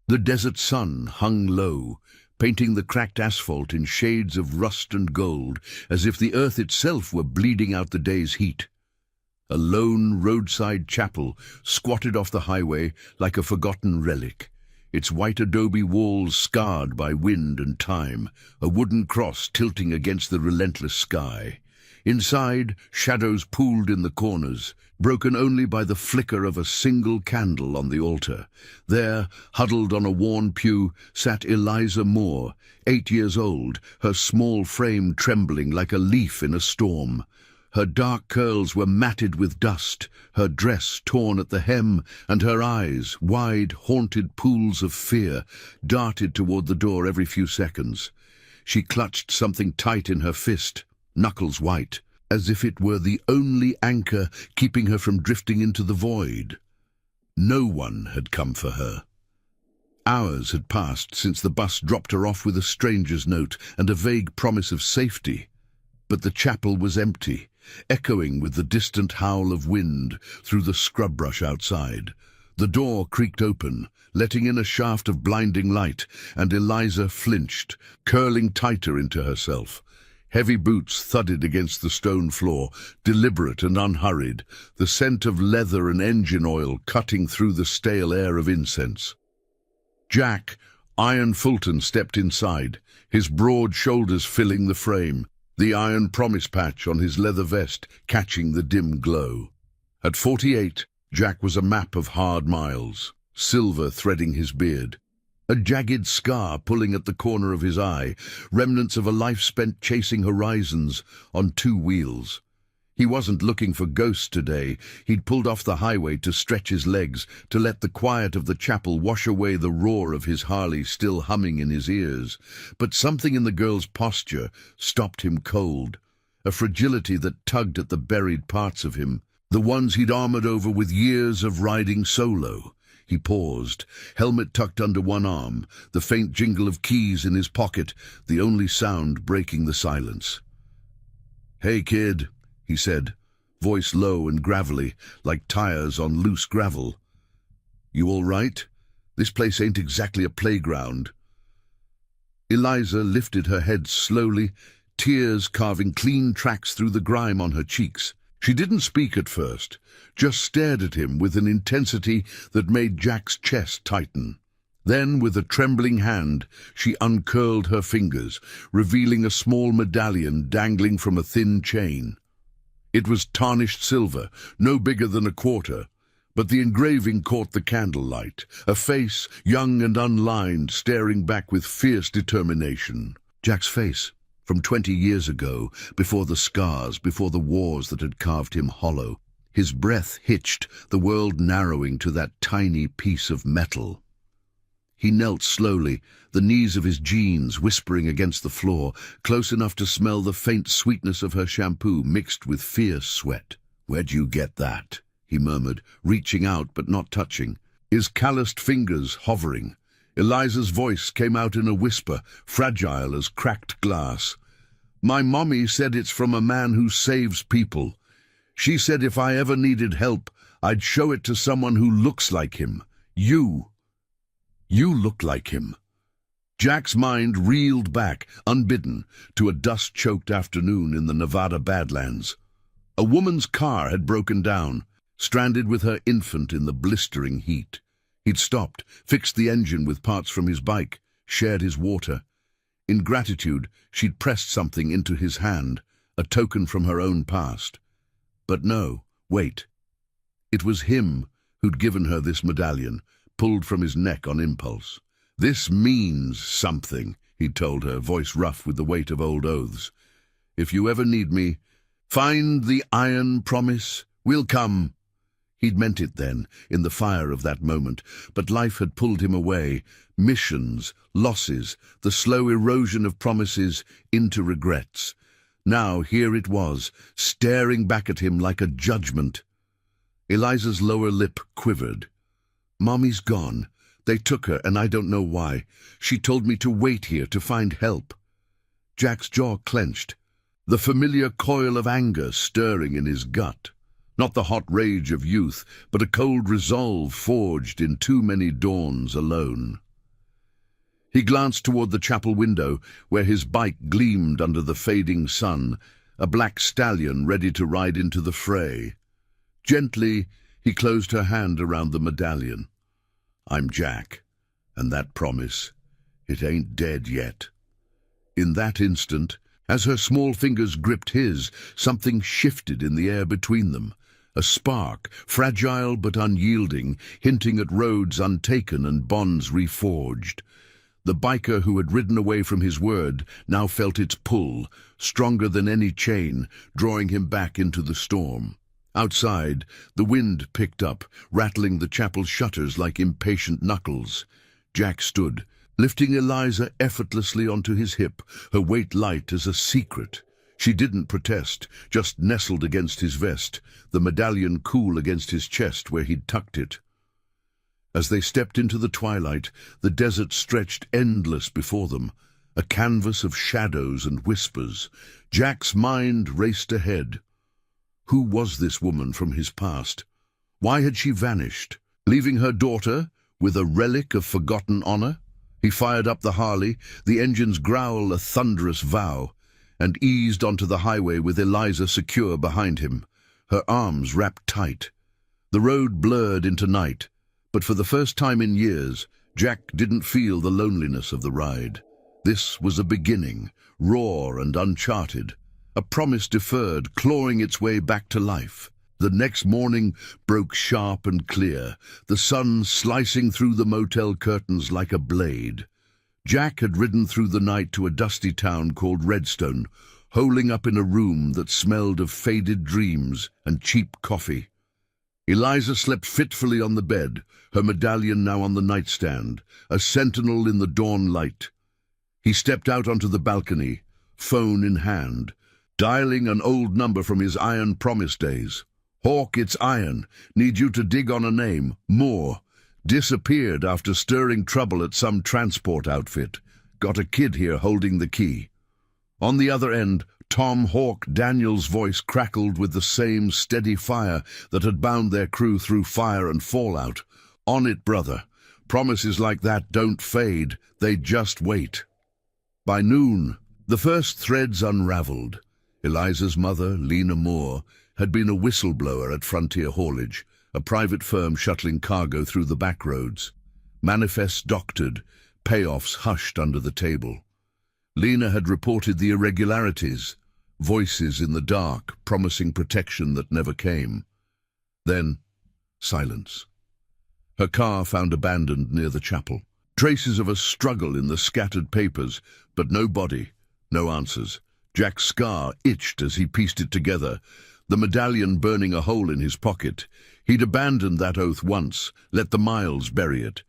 The desert sun hung low, painting the cracked asphalt in shades of rust and gold, as if the earth itself were bleeding out the day's heat. A lone roadside chapel squatted off the highway like a forgotten relic, its white adobe walls scarred by wind and time, a wooden cross tilting against the relentless sky. Inside, shadows pooled in the corners, broken only by the flicker of a single candle on the altar. There, huddled on a worn pew, sat Eliza Moore, 8 years old, her small frame trembling like a leaf in a storm. Her dark curls were matted with dust, her dress torn at the hem, and her eyes, wide, haunted pools of fear, darted toward the door every few seconds. She clutched something tight in her fist, knuckles white, as if it were the only anchor keeping her from drifting into the void. No one had come for her. Hours had passed since the bus dropped her off with a stranger's note and a vague promise of safety. But the chapel was empty, echoing with the distant howl of wind through the scrub brush outside. The door creaked open, letting in a shaft of blinding light, and Eliza flinched, curling tighter into herself. Heavy boots thudded against the stone floor, deliberate and unhurried, the scent of leather and engine oil cutting through the stale air of incense. Jack, Iron Fulton, stepped inside, his broad shoulders filling the frame, the iron promise patch on his leather vest catching the dim glow. At 48, Jack was a map of hard miles, silver threading his beard, a jagged scar pulling at the corner of his eye, remnants of a life spent chasing horizons on 2 wheels. He wasn't looking for ghosts today. He'd pulled off the highway to stretch his legs, to let the quiet of the chapel wash away the roar of his Harley still humming in his ears. But something in the girl's posture stopped him cold, a fragility that tugged at the buried parts of him, the ones he'd armored over with years of riding solo. He paused, helmet tucked under one arm, the faint jingle of keys in his pocket, the only sound breaking the silence. "Hey, kid," he said, voice low and gravelly, like tires on loose gravel. "You all right? This place ain't exactly a playground." Eliza lifted her head slowly, tears carving clean tracks through the grime on her cheeks. She didn't speak at first, just stared at him with an intensity that made Jack's chest tighten. Then, with a trembling hand, she uncurled her fingers, revealing a small medallion dangling from a thin chain. It was tarnished silver, no bigger than a quarter, but the engraving caught the candlelight, a face, young and unlined, staring back with fierce determination. Jack's face, from 20 years ago, before the scars, before the wars that had carved him hollow. His breath hitched, the world narrowing to that tiny piece of metal. He knelt slowly, the knees of his jeans whispering against the floor, close enough to smell the faint sweetness of her shampoo mixed with fierce sweat. "Where'd you get that?" he murmured, reaching out but not touching, his calloused fingers hovering. Eliza's voice came out in a whisper, fragile as cracked glass. "My mommy said it's from a man who saves people. She said if I ever needed help, I'd show it to someone who looks like him. You. You look like him." Jack's mind reeled back, unbidden, to a dust-choked afternoon in the Nevada Badlands. A woman's car had broken down, stranded with her infant in the blistering heat. He'd stopped, fixed the engine with parts from his bike, shared his water. In gratitude, she'd pressed something into his hand, a token from her own past. But no, wait. It was him who'd given her this medallion, pulled from his neck on impulse. "This means something," he'd told her, voice rough with the weight of old oaths. "If you ever need me, find the iron promise. We'll come." He'd meant it then, in the fire of that moment, but life had pulled him away. Missions, losses, the slow erosion of promises into regrets. Now here it was, staring back at him like a judgment. Eliza's lower lip quivered. "Mommy's gone. They took her, and I don't know why. She told me to wait here to find help." Jack's jaw clenched, the familiar coil of anger stirring in his gut. Not the hot rage of youth, but a cold resolve forged in too many dawns alone. He glanced toward the chapel window, where his bike gleamed under the fading sun, a black stallion ready to ride into the fray. Gently, he closed her hand around the medallion. "I'm Jack, and that promise, it ain't dead yet." In that instant, as her small fingers gripped his, something shifted in the air between them. A spark, fragile but unyielding, hinting at roads untaken and bonds reforged. The biker who had ridden away from his word now felt its pull, stronger than any chain, drawing him back into the storm. Outside, the wind picked up, rattling the chapel's shutters like impatient knuckles. Jack stood, lifting Eliza effortlessly onto his hip, her weight light as a secret. She didn't protest, just nestled against his vest, the medallion cool against his chest where he'd tucked it. As they stepped into the twilight, the desert stretched endless before them, a canvas of shadows and whispers. Jack's mind raced ahead. Who was this woman from his past? Why had she vanished, leaving her daughter with a relic of forgotten honor? He fired up the Harley, the engine's growl a thunderous vow, and eased onto the highway with Eliza secure behind him, her arms wrapped tight. The road blurred into night, but for the first time in years, Jack didn't feel the loneliness of the ride. This was a beginning, raw and uncharted, a promise deferred, clawing its way back to life. The next morning broke sharp and clear, the sun slicing through the motel curtains like a blade. Jack had ridden through the night to a dusty town called Redstone, holing up in a room that smelled of faded dreams and cheap coffee. Eliza slept fitfully on the bed, her medallion now on the nightstand, a sentinel in the dawn light. He stepped out onto the balcony, phone in hand, dialing an old number from his Iron Promise days. "Hawk, it's Iron. Need you to dig on a name. Moore. Disappeared after stirring trouble at some transport outfit. Got a kid here holding the key." On the other end, Tom Hawk Daniels' voice crackled with the same steady fire that had bound their crew through fire and fallout. "On it, brother. Promises like that don't fade. They just wait." By noon, the first threads unraveled. Eliza's mother, Lena Moore, had been a whistleblower at Frontier Haulage, a private firm shuttling cargo through the back roads. Manifests doctored, payoffs hushed under the table. Lena had reported the irregularities, voices in the dark promising protection that never came. Then, silence. Her car found abandoned near the chapel. Traces of a struggle in the scattered papers, but no body, no answers. Jack's scar itched as he pieced it together, the medallion burning a hole in his pocket. He'd abandoned that oath once, let the miles bury it.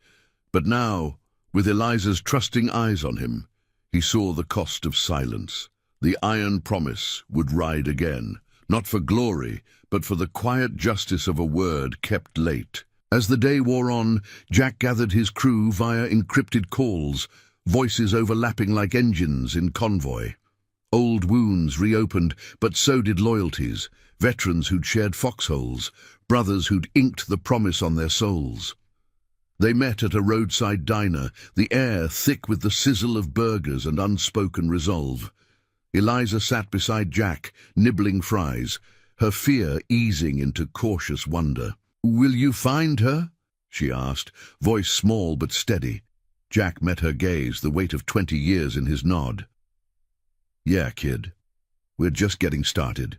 But now, with Eliza's trusting eyes on him, he saw the cost of silence. The Iron Promise would ride again, not for glory, but for the quiet justice of a word kept late. As the day wore on, Jack gathered his crew via encrypted calls, voices overlapping like engines in convoy. Old wounds reopened, but so did loyalties, veterans who'd shared foxholes, brothers who'd inked the promise on their souls. They met at a roadside diner, the air thick with the sizzle of burgers and unspoken resolve. Eliza sat beside Jack, nibbling fries, her fear easing into cautious wonder. "Will you find her?" she asked, voice small but steady. Jack met her gaze, the weight of 20 years in his nod. "Yeah, kid. We're just getting started."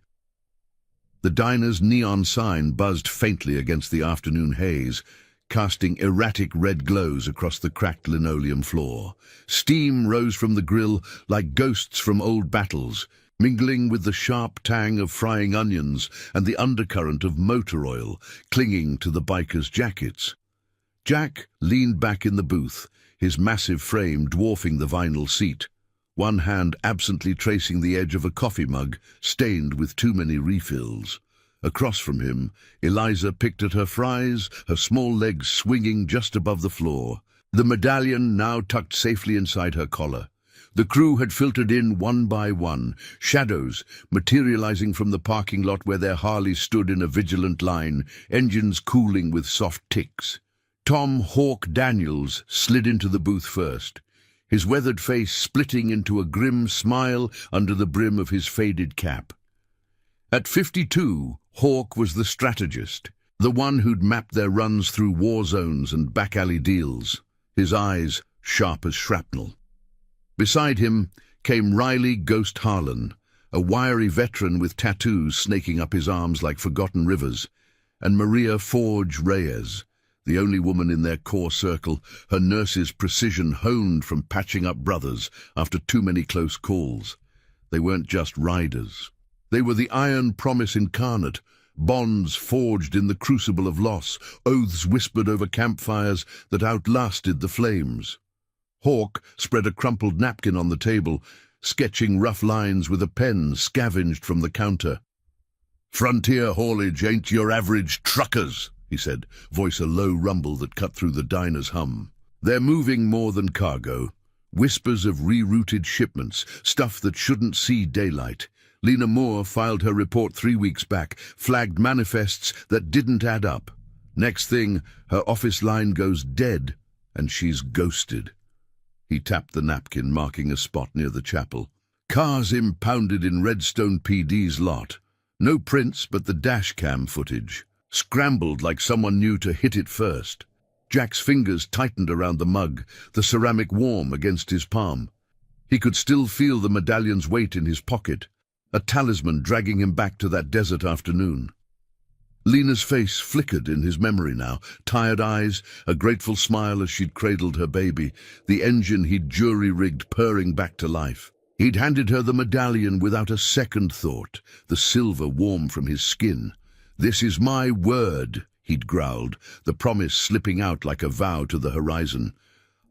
The diner's neon sign buzzed faintly against the afternoon haze, casting erratic red glows across the cracked linoleum floor. Steam rose from the grill like ghosts from old battles, mingling with the sharp tang of frying onions and the undercurrent of motor oil clinging to the bikers' jackets. Jack leaned back in the booth, his massive frame dwarfing the vinyl seat, one hand absently tracing the edge of a coffee mug stained with too many refills. Across from him, Eliza picked at her fries, her small legs swinging just above the floor, the medallion now tucked safely inside her collar. The crew had filtered in one by one, shadows materializing from the parking lot where their Harleys stood in a vigilant line, engines cooling with soft ticks. Tom Hawk Daniels slid into the booth first. his weathered face splitting into a grim smile under the brim of his faded cap. At 52, Hawk was the strategist, the one who'd mapped their runs through war zones and back-alley deals, his eyes sharp as shrapnel. Beside him came Riley Ghost Harlan, a wiry veteran with tattoos snaking up his arms like forgotten rivers, and Maria Forge Reyes, the only woman in their core circle, her nurse's precision honed from patching up brothers after too many close calls. They weren't just riders. They were the iron promise incarnate, bonds forged in the crucible of loss, oaths whispered over campfires that outlasted the flames. Hawk spread a crumpled napkin on the table, sketching rough lines with a pen scavenged from the counter. "Frontier haulage ain't your average truckers," he said, voice a low rumble that cut through the diner's hum. "They're moving more than cargo. Whispers of rerouted shipments, stuff that shouldn't see daylight. Lena Moore filed her report 3 weeks back, flagged manifests that didn't add up. Next thing, her office line goes dead, and she's ghosted." He tapped the napkin, marking a spot near the chapel. "Cars impounded in Redstone PD's lot. No prints but the dash cam footage. Scrambled like someone knew to hit it first." Jack's fingers tightened around the mug, the ceramic warm against his palm. He could still feel the medallion's weight in his pocket, a talisman dragging him back to that desert afternoon. Lena's face flickered in his memory now, tired eyes, a grateful smile as she'd cradled her baby, the engine he'd jury-rigged purring back to life. He'd handed her the medallion without a second thought, the silver warm from his skin. "This is my word," he'd growled, the promise slipping out like a vow to the horizon.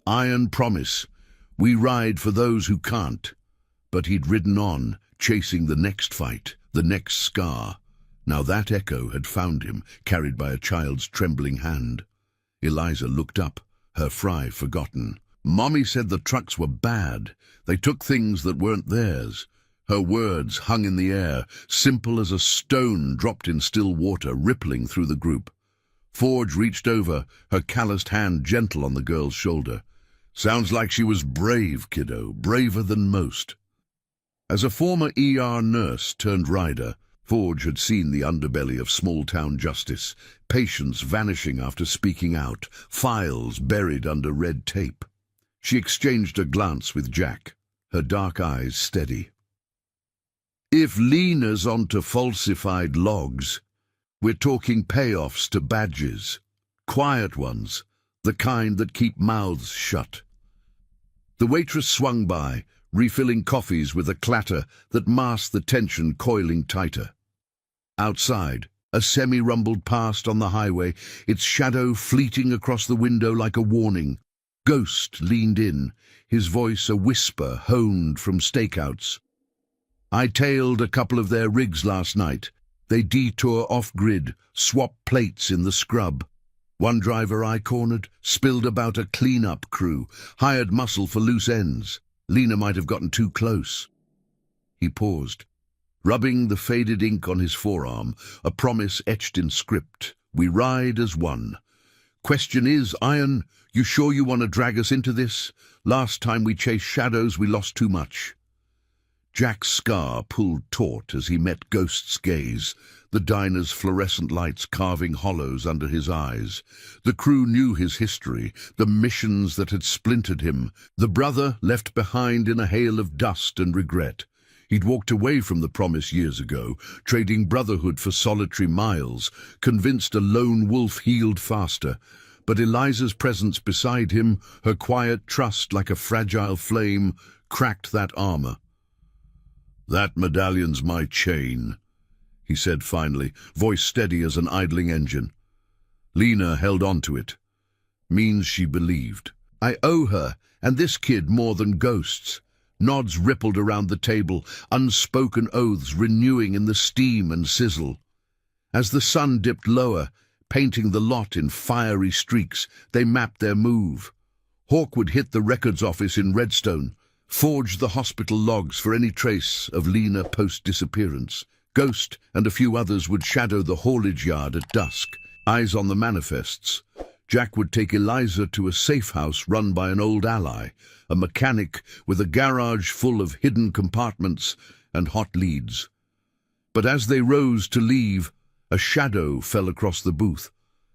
"Iron promise. We ride for those who can't." But he'd ridden on, chasing the next fight, the next scar. Now that echo had found him, carried by a child's trembling hand. Eliza looked up, her fry forgotten. "Mommy said the trucks were bad. They took things that weren't theirs." Her words hung in the air, simple as a stone dropped in still water, rippling through the group. Forge reached over, her calloused hand gentle on the girl's shoulder. "Sounds like she was brave, kiddo, braver than most." As a former ER nurse turned rider, Forge had seen the underbelly of small-town justice, patients vanishing after speaking out, files buried under red tape. She exchanged a glance with Jack, her dark eyes steady. "If Lena's onto falsified logs, we're talking payoffs to badges. Quiet ones, the kind that keep mouths shut." The waitress swung by, refilling coffees with a clatter that masked the tension coiling tighter. Outside, a semi rumbled past on the highway, its shadow fleeting across the window like a warning. Ghost leaned in, his voice a whisper honed from stakeouts. "I tailed a couple of their rigs last night. They detour off-grid, swap plates in the scrub. One driver I cornered spilled about a clean-up crew, hired muscle for loose ends. Lena might have gotten too close." He paused, rubbing the faded ink on his forearm, a promise etched in script. "We ride as one. Question is, Iron, you sure you want to drag us into this? Last time we chased shadows, we lost too much." Jack's scar pulled taut as he met Ghost's gaze, the diner's fluorescent lights carving hollows under his eyes. The crew knew his history, the missions that had splintered him, the brother left behind in a hail of dust and regret. He'd walked away from the promise years ago, trading brotherhood for solitary miles, convinced a lone wolf healed faster. But Eliza's presence beside him, her quiet trust like a fragile flame, cracked that armor. "That medallion's my chain," he said finally, voice steady as an idling engine. Lena held on to it. Means she believed. "I owe her, and this kid more than ghosts." Nods rippled around the table, unspoken oaths renewing in the steam and sizzle. As the sun dipped lower, painting the lot in fiery streaks, they mapped their move. Hawk would hit the records office in Redstone, forge the hospital logs for any trace of Lena post-disappearance. Ghost and a few others would shadow the haulage yard at dusk, eyes on the manifests. Jack would take Eliza to a safe house run by an old ally, a mechanic with a garage full of hidden compartments and hot leads. But as they rose to leave, a shadow fell across the booth,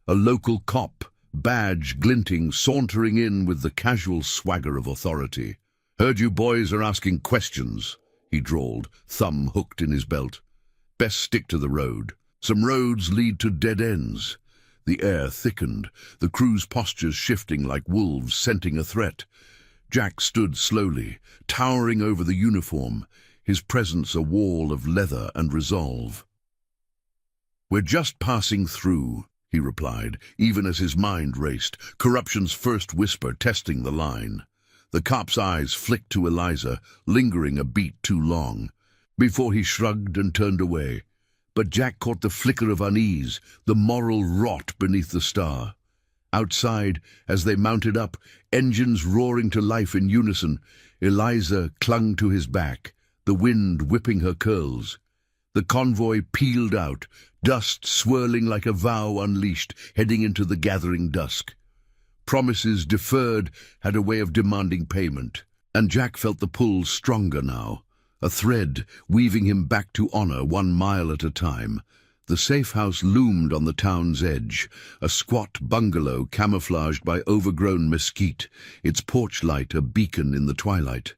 a local cop, badge glinting, sauntering in with the casual swagger of authority. "Heard you boys are asking questions," he drawled, thumb hooked in his belt. "Best stick to the road. Some roads lead to dead ends." The air thickened, the crew's postures shifting like wolves scenting a threat. Jack stood slowly, towering over the uniform, his presence a wall of leather and resolve. "We're just passing through," he replied, even as his mind raced, corruption's first whisper testing the line. The cop's eyes flicked to Eliza, lingering a beat too long, before he shrugged and turned away. But Jack caught the flicker of unease, the moral rot beneath the star. Outside, as they mounted up, engines roaring to life in unison, Eliza clung to his back, the wind whipping her curls. The convoy peeled out, dust swirling like a vow unleashed, heading into the gathering dusk. Promises deferred had a way of demanding payment, and Jack felt the pull stronger now, a thread weaving him back to honor 1 mile at a time. The safe house loomed on the town's edge, a squat bungalow camouflaged by overgrown mesquite, its porch light a beacon in the twilight.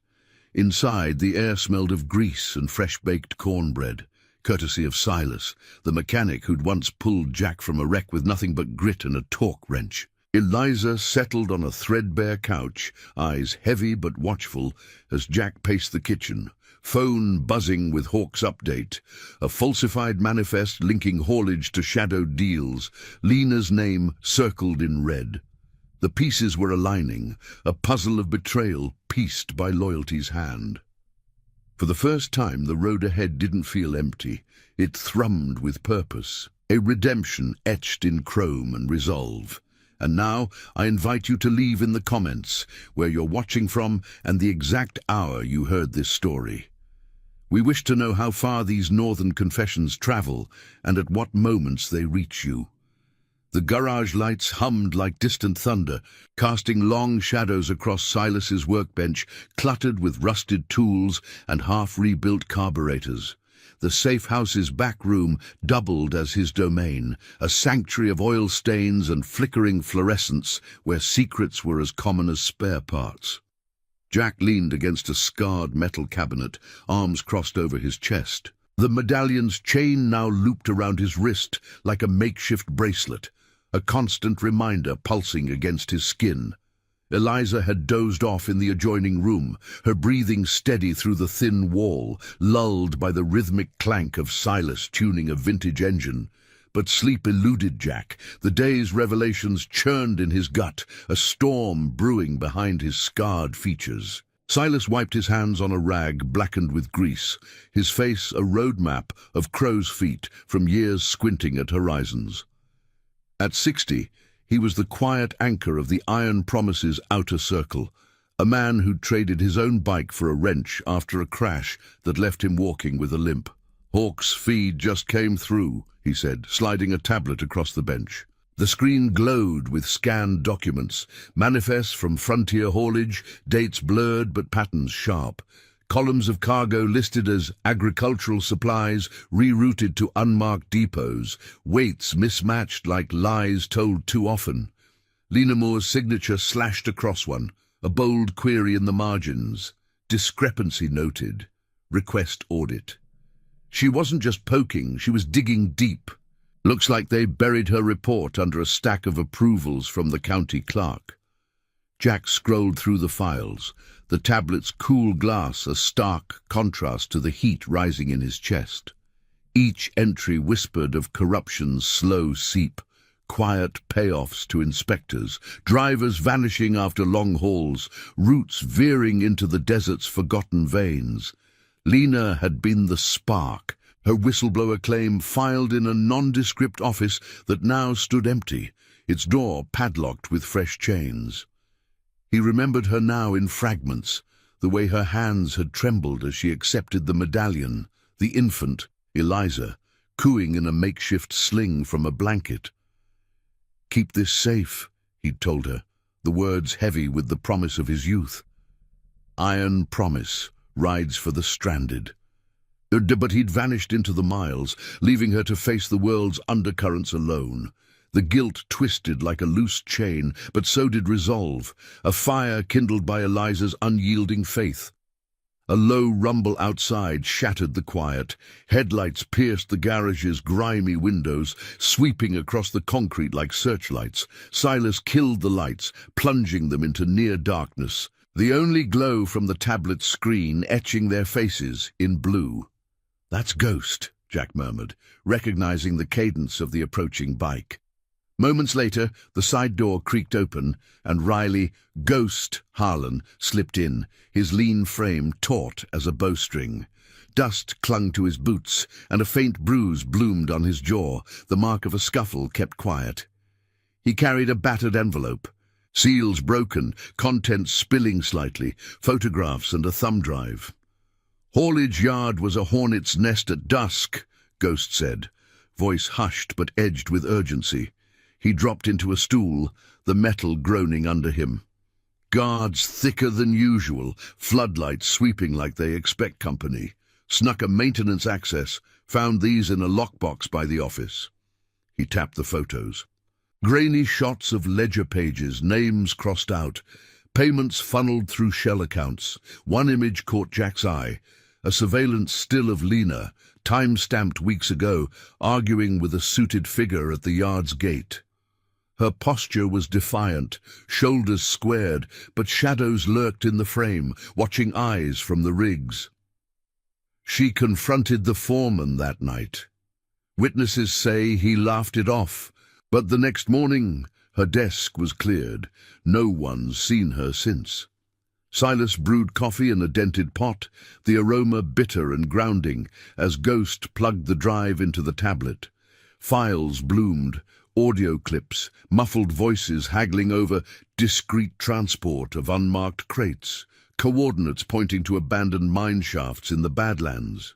Inside, the air smelled of grease and fresh-baked cornbread, courtesy of Silas, the mechanic who'd once pulled Jack from a wreck with nothing but grit and a torque wrench. Eliza settled on a threadbare couch, eyes heavy but watchful, as Jack paced the kitchen, phone buzzing with Hawk's update, a falsified manifest linking haulage to shadowed deals, Lena's name circled in red. The pieces were aligning, a puzzle of betrayal pieced by loyalty's hand. For the first time, the road ahead didn't feel empty. It thrummed with purpose, a redemption etched in chrome and resolve. And now, I invite you to leave in the comments where you're watching from and the exact hour you heard this story. We wish to know how far these northern confessions travel and at what moments they reach you. The garage lights hummed like distant thunder, casting long shadows across Silas's workbench, cluttered with rusted tools and half-rebuilt carburetors. The safe house's back room doubled as his domain, a sanctuary of oil stains and flickering fluorescence where secrets were as common as spare parts. Jack leaned against a scarred metal cabinet, arms crossed over his chest. The medallion's chain now looped around his wrist like a makeshift bracelet, a constant reminder pulsing against his skin. Eliza had dozed off in the adjoining room, her breathing steady through the thin wall, lulled by the rhythmic clank of Silas tuning a vintage engine. But sleep eluded Jack. The day's revelations churned in his gut, a storm brewing behind his scarred features. Silas wiped his hands on a rag blackened with grease, his face a roadmap of crow's feet from years squinting at horizons. At 60, he was the quiet anchor of the Iron Promise's outer circle, a man who'd traded his own bike for a wrench after a crash that left him walking with a limp. "Hawk's feed just came through," he said, sliding a tablet across the bench. The screen glowed with scanned documents, manifests from frontier haulage, dates blurred but patterns sharp. Columns of cargo listed as agricultural supplies rerouted to unmarked depots, weights mismatched like lies told too often. Lena Moore's signature slashed across one, a bold query in the margins. Discrepancy noted. Request audit. She wasn't just poking, she was digging deep. Looks like they buried her report under a stack of approvals from the county clerk. Jack scrolled through the files, the tablet's cool glass a stark contrast to the heat rising in his chest. Each entry whispered of corruption's slow seep, quiet payoffs to inspectors, drivers vanishing after long hauls, routes veering into the desert's forgotten veins. Lena had been the spark, her whistleblower claim filed in a nondescript office that now stood empty, its door padlocked with fresh chains. He remembered her now in fragments, the way her hands had trembled as she accepted the medallion, the infant, Eliza, cooing in a makeshift sling from a blanket. "Keep this safe," he'd told her, the words heavy with the promise of his youth. Iron promise, rides for the stranded. But he'd vanished into the miles, leaving her to face the world's undercurrents alone. The guilt twisted like a loose chain, but so did resolve, a fire kindled by Eliza's unyielding faith. A low rumble outside shattered the quiet. Headlights pierced the garage's grimy windows, sweeping across the concrete like searchlights. Silas killed the lights, plunging them into near darkness, the only glow from the tablet's screen etching their faces in blue. "That's Ghost," Jack murmured, recognizing the cadence of the approaching bike. Moments later, the side door creaked open, and Riley, Ghost Harlan, slipped in, his lean frame taut as a bowstring. Dust clung to his boots, and a faint bruise bloomed on his jaw, the mark of a scuffle kept quiet. He carried a battered envelope, seals broken, contents spilling slightly, photographs and a thumb drive. "Haulage yard was a hornet's nest at dusk," Ghost said, voice hushed but edged with urgency. He dropped into a stool, the metal groaning under him. "Guards thicker than usual, floodlights sweeping like they expect company. Snuck a maintenance access, found these in a lockbox by the office." He tapped the photos. Grainy shots of ledger pages, names crossed out, payments funneled through shell accounts. One image caught Jack's eye, a surveillance still of Lena, time-stamped weeks ago, arguing with a suited figure at the yard's gate. Her posture was defiant, shoulders squared, but shadows lurked in the frame, watching eyes from the rigs. She confronted the foreman that night. Witnesses say he laughed it off, but the next morning her desk was cleared. No one's seen her since. Silas brewed coffee in a dented pot, the aroma bitter and grounding, as Ghost plugged the drive into the tablet. Files bloomed, audio clips, muffled voices haggling over discreet transport of unmarked crates, coordinates pointing to abandoned mine shafts in the Badlands.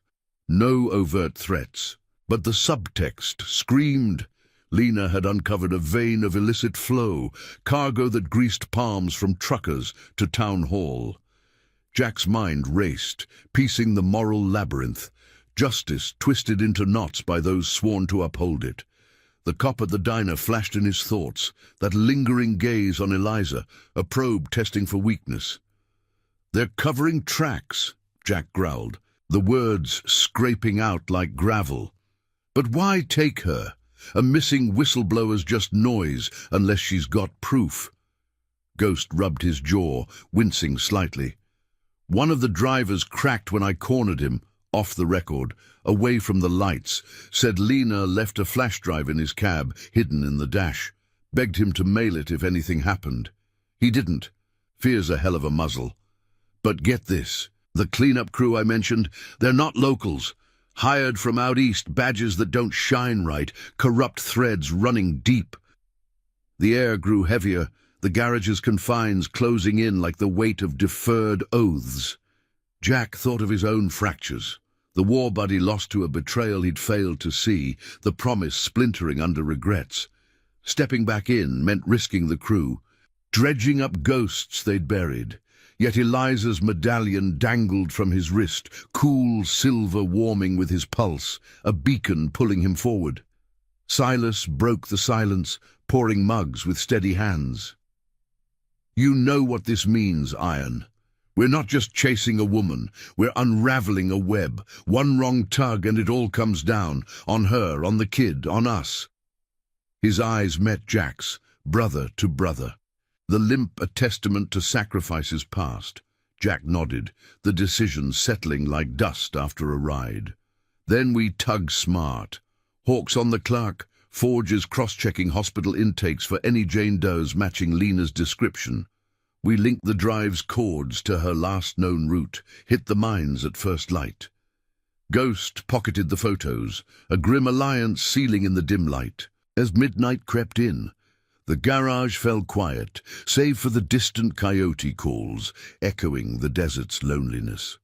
No overt threats, but the subtext screamed. Lena had uncovered a vein of illicit flow, cargo that greased palms from truckers to town hall. Jack's mind raced, piecing the moral labyrinth, justice twisted into knots by those sworn to uphold it. The cop at the diner flashed in his thoughts, that lingering gaze on Eliza, a probe testing for weakness. "They're covering tracks," Jack growled, the words scraping out like gravel. "But why take her? A missing whistleblower's just noise, unless she's got proof." Ghost rubbed his jaw, wincing slightly. "One of the drivers cracked when I cornered him, off the record, away from the lights, said Lena left a flash drive in his cab, hidden in the dash. Begged him to mail it if anything happened. He didn't. Fears a hell of a muzzle. But get this, the cleanup crew I mentioned, they're not locals. Hired from out east, badges that don't shine right, corrupt threads running deep." The air grew heavier, the garage's confines closing in like the weight of deferred oaths. Jack thought of his own fractures, the war buddy lost to a betrayal he'd failed to see, the promise splintering under regrets. Stepping back in meant risking the crew, dredging up ghosts they'd buried. Yet Eliza's medallion dangled from his wrist, cool silver warming with his pulse, a beacon pulling him forward. Silas broke the silence, pouring mugs with steady hands. "You know what this means, Iron. We're not just chasing a woman, we're unraveling a web. One wrong tug and it all comes down, on her, on the kid, on us." His eyes met Jack's, brother to brother. The limp a testament to sacrifices past. Jack nodded, the decision settling like dust after a ride. "Then we tug smart. Hawks on the clerk, Forges cross-checking hospital intakes for any Jane Does matching Lena's description. We linked the drive's cords to her last known route, hit the mines at first light. Ghost pocketed the photos, a grim alliance sealing in the dim light. As midnight crept in, the garage fell quiet, save for the distant coyote calls, echoing the desert's loneliness.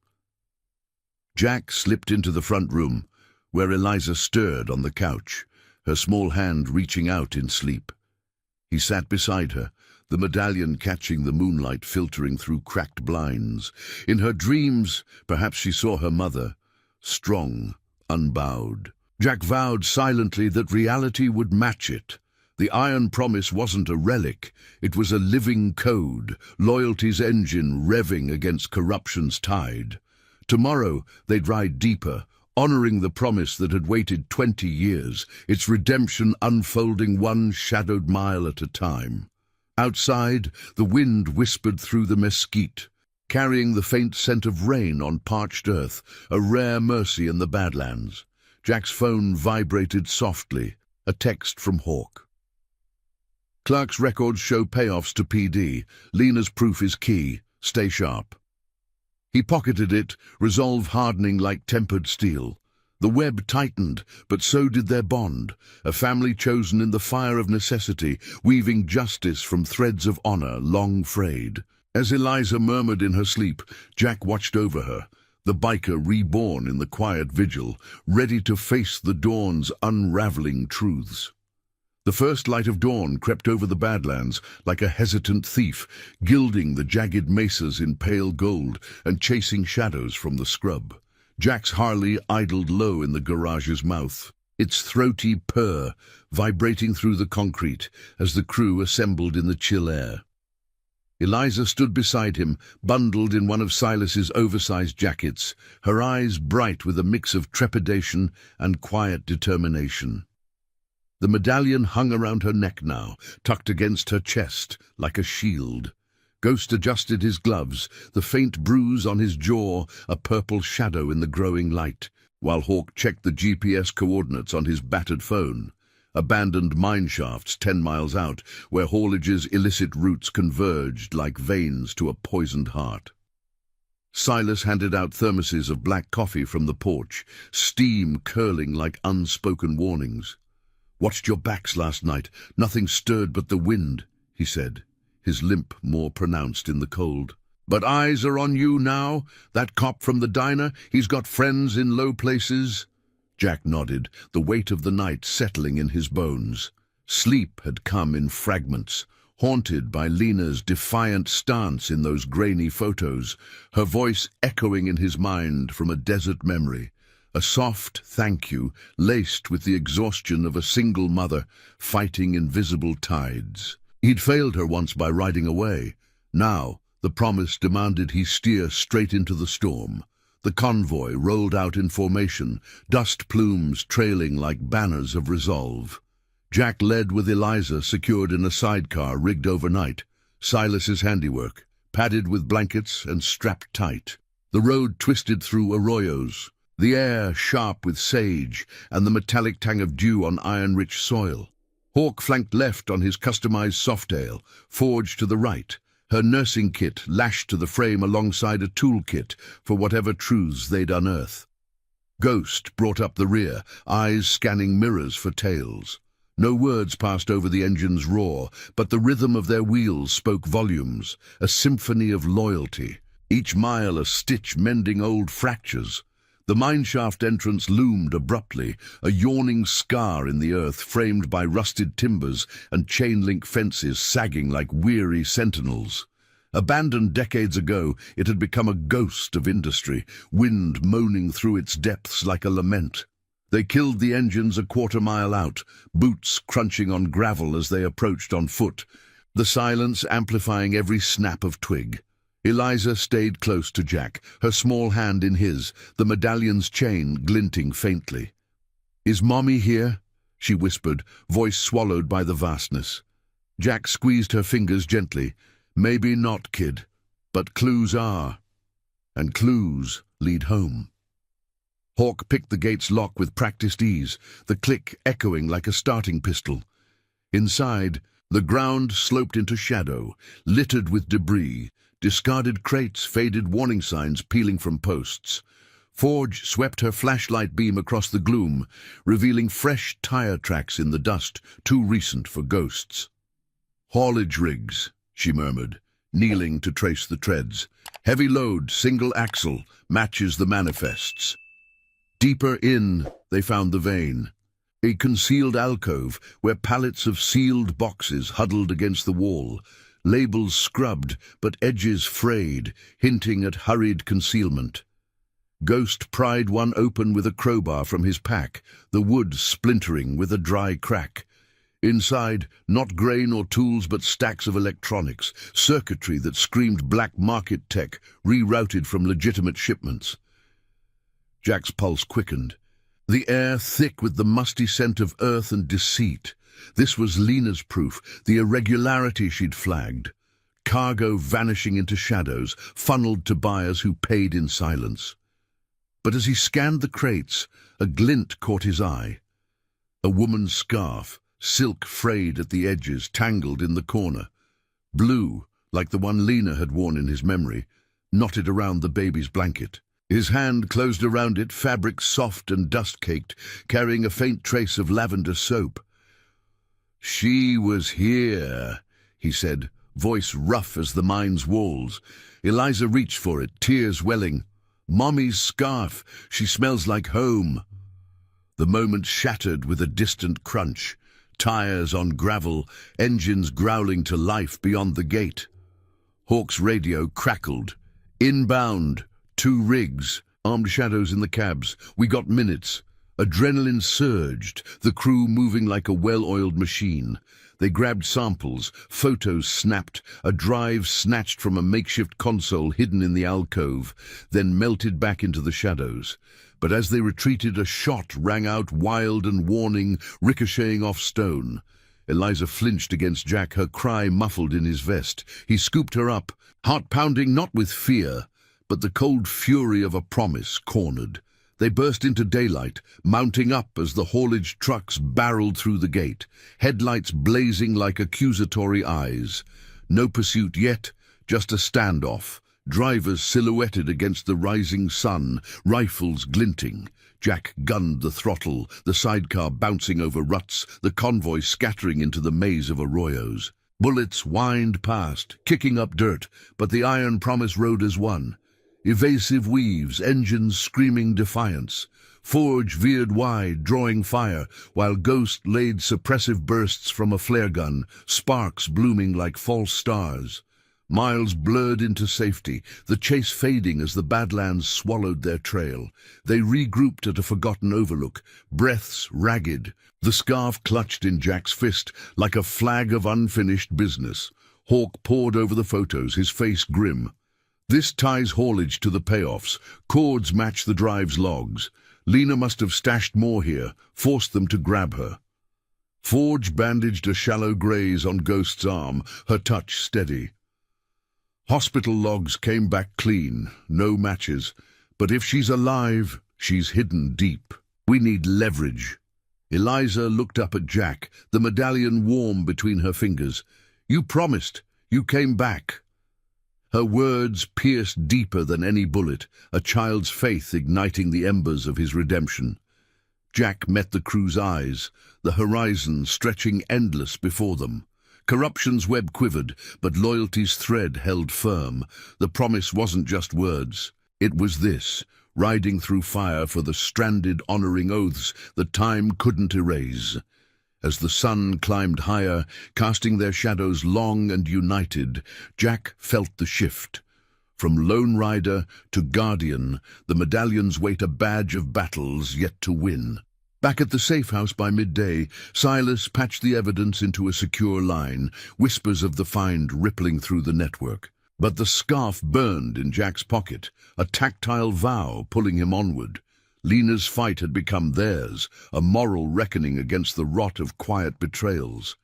Jack slipped into the front room, where Eliza stirred on the couch, her small hand reaching out in sleep. He sat beside her, the medallion catching the moonlight filtering through cracked blinds. In her dreams, perhaps she saw her mother, strong, unbowed. Jack vowed silently that reality would match it. The iron promise wasn't a relic, it was a living code, loyalty's engine revving against corruption's tide. Tomorrow they'd ride deeper, honoring the promise that had waited 20 years, its redemption unfolding one shadowed mile at a time. Outside, the wind whispered through the mesquite, carrying the faint scent of rain on parched earth, a rare mercy in the Badlands. Jack's phone vibrated softly, a text from Hawk. Clark's records show payoffs to PD. Lena's proof is key. Stay sharp. He pocketed it, resolve hardening like tempered steel. The web tightened, but so did their bond, a family chosen in the fire of necessity, weaving justice from threads of honor long frayed. As Eliza murmured in her sleep, Jack watched over her, the biker reborn in the quiet vigil, ready to face the dawn's unraveling truths. The first light of dawn crept over the Badlands like a hesitant thief, gilding the jagged mesas in pale gold and chasing shadows from the scrub. Jack's Harley idled low in the garage's mouth, its throaty purr vibrating through the concrete as the crew assembled in the chill air. Eliza stood beside him, bundled in one of Silas's oversized jackets, her eyes bright with a mix of trepidation and quiet determination. The medallion hung around her neck now, tucked against her chest like a shield. Ghost adjusted his gloves, the faint bruise on his jaw a purple shadow in the growing light, while Hawk checked the GPS coordinates on his battered phone. Abandoned mine shafts 10 miles out, where haulage's illicit routes converged like veins to a poisoned heart. Silas handed out thermoses of black coffee from the porch, steam curling like unspoken warnings. "Watched your backs last night. Nothing stirred but the wind," he said, his limp more pronounced in the cold. "But eyes are on you now? That cop from the diner, he's got friends in low places?" Jack nodded, the weight of the night settling in his bones. Sleep had come in fragments, haunted by Lena's defiant stance in those grainy photos, her voice echoing in his mind from a desert memory. A soft thank you, laced with the exhaustion of a single mother fighting invisible tides. He'd failed her once by riding away. Now, the promise demanded he steer straight into the storm. The convoy rolled out in formation, dust plumes trailing like banners of resolve. Jack led with Eliza secured in a sidecar rigged overnight, Silas's handiwork, padded with blankets and strapped tight. The road twisted through arroyos, the air sharp with sage and the metallic tang of dew on iron-rich soil. Hawk flanked left on his customized softail, forged to the right, her nursing kit lashed to the frame alongside a toolkit for whatever truths they'd unearth. Ghost brought up the rear, eyes scanning mirrors for tails. No words passed over the engine's roar, but the rhythm of their wheels spoke volumes, a symphony of loyalty, each mile a stitch mending old fractures. The mineshaft entrance loomed abruptly, a yawning scar in the earth framed by rusted timbers and chain-link fences sagging like weary sentinels. Abandoned decades ago, it had become a ghost of industry, wind moaning through its depths like a lament. They killed the engines a quarter-mile out, boots crunching on gravel as they approached on foot, the silence amplifying every snap of twig. Eliza stayed close to Jack, her small hand in his, the medallion's chain glinting faintly. "Is Mommy here?" she whispered, voice swallowed by the vastness. Jack squeezed her fingers gently. "Maybe not, kid, but clues are. And clues lead home." Hawk picked the gate's lock with practiced ease, the click echoing like a starting pistol. Inside, the ground sloped into shadow, littered with debris, discarded crates, faded warning signs peeling from posts. Forge swept her flashlight beam across the gloom, revealing fresh tire tracks in the dust, too recent for ghosts. "Haulage rigs," she murmured, kneeling to trace the treads. "Heavy load, single axle, matches the manifests." Deeper in, they found the vein. A concealed alcove where pallets of sealed boxes huddled against the wall, labels scrubbed but edges frayed, hinting at hurried concealment. Ghost pried one open with a crowbar from his pack, the wood splintering with a dry crack. Inside, not grain or tools but stacks of electronics, circuitry that screamed black market tech, rerouted from legitimate shipments. Jack's pulse quickened. The air thick with the musty scent of earth and deceit. This was Lena's proof, the irregularity she'd flagged. Cargo vanishing into shadows, funneled to buyers who paid in silence. But as he scanned the crates, a glint caught his eye. A woman's scarf, silk frayed at the edges, tangled in the corner. Blue, like the one Lena had worn in his memory, knotted around the baby's blanket. His hand closed around it, fabric soft and dust-caked, carrying a faint trace of lavender soap. "She was here," he said, voice rough as the mine's walls. Eliza reached for it, tears welling. "Mommy's scarf. She smells like home." The moment shattered with a distant crunch. Tires on gravel, engines growling to life beyond the gate. Hawk's radio crackled. "Inbound. 2 rigs. Armed shadows in the cabs. We got minutes." Adrenaline surged, the crew moving like a well-oiled machine. They grabbed samples, photos snapped, a drive snatched from a makeshift console hidden in the alcove, then melted back into the shadows. But as they retreated, a shot rang out wild and warning, ricocheting off stone. Eliza flinched against Jack, her cry muffled in his vest. He scooped her up, heart pounding not with fear, but the cold fury of a promise cornered. They burst into daylight, mounting up as the haulage trucks barreled through the gate, headlights blazing like accusatory eyes. No pursuit yet, just a standoff, drivers silhouetted against the rising sun, rifles glinting. Jack gunned the throttle, the sidecar bouncing over ruts, the convoy scattering into the maze of arroyos. Bullets whined past, kicking up dirt, but the iron promise rode as one. Evasive weaves, engines screaming defiance. Forge veered wide, drawing fire, while Ghost laid suppressive bursts from a flare gun, sparks blooming like false stars. Miles blurred into safety, the chase fading as the Badlands swallowed their trail. They regrouped at a forgotten overlook, breaths ragged, the scarf clutched in Jack's fist like a flag of unfinished business. Hawk pored over the photos, his face grim. This ties haulage to the payoffs. Cords match the drive's logs. Lena must have stashed more here, forced them to grab her. Forge bandaged a shallow graze on Ghost's arm, her touch steady. Hospital logs came back clean, no matches. But if she's alive, she's hidden deep. We need leverage. Eliza looked up at Jack, the medallion warm between her fingers. "You promised. You came back." Her words pierced deeper than any bullet, a child's faith igniting the embers of his redemption. Jack met the crew's eyes, the horizon stretching endless before them. Corruption's web quivered, but loyalty's thread held firm. The promise wasn't just words. It was this, riding through fire for the stranded, honoring oaths that time couldn't erase. As the sun climbed higher, casting their shadows long and united, Jack felt the shift. From lone rider to guardian, the medallions wait a badge of battles yet to win. Back at the safe house by midday, Silas patched the evidence into a secure line, whispers of the find rippling through the network. But the scarf burned in Jack's pocket, a tactile vow pulling him onward. Lena's fight had become theirs, a moral reckoning against the rot of quiet betrayals.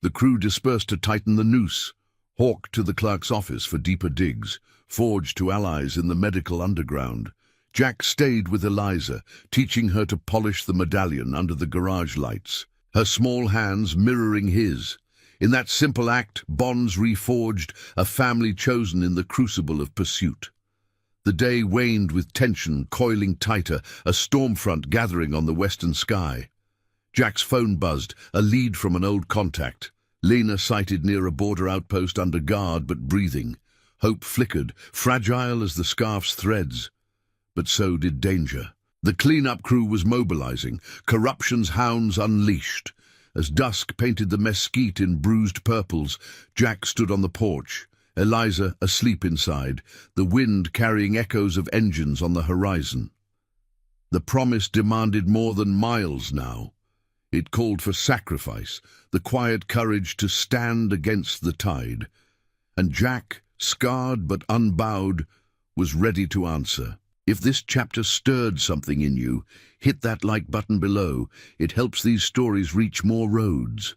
The crew dispersed to tighten the noose, Hawk to the clerk's office for deeper digs, Forge to allies in the medical underground. Jack stayed with Eliza, teaching her to polish the medallion under the garage lights, her small hands mirroring his. In that simple act, bonds reforged, a family chosen in the crucible of pursuit. The day waned with tension coiling tighter, a storm front gathering on the western sky. Jack's phone buzzed, a lead from an old contact. Lena sighted near a border outpost under guard but breathing. Hope flickered, fragile as the scarf's threads. But so did danger. The cleanup crew was mobilizing, corruption's hounds unleashed. As dusk painted the mesquite in bruised purples, Jack stood on the porch, Eliza asleep inside, the wind carrying echoes of engines on the horizon. The promise demanded more than miles now. It called for sacrifice, the quiet courage to stand against the tide. And Jack, scarred but unbowed, was ready to answer. If this chapter stirred something in you, hit that like button below. It helps these stories reach more roads.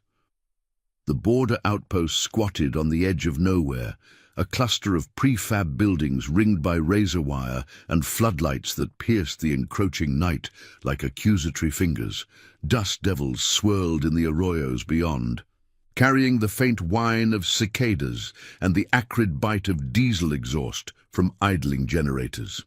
The border outpost squatted on the edge of nowhere, a cluster of prefab buildings ringed by razor wire and floodlights that pierced the encroaching night like accusatory fingers. Dust devils swirled in the arroyos beyond, carrying the faint whine of cicadas and the acrid bite of diesel exhaust from idling generators.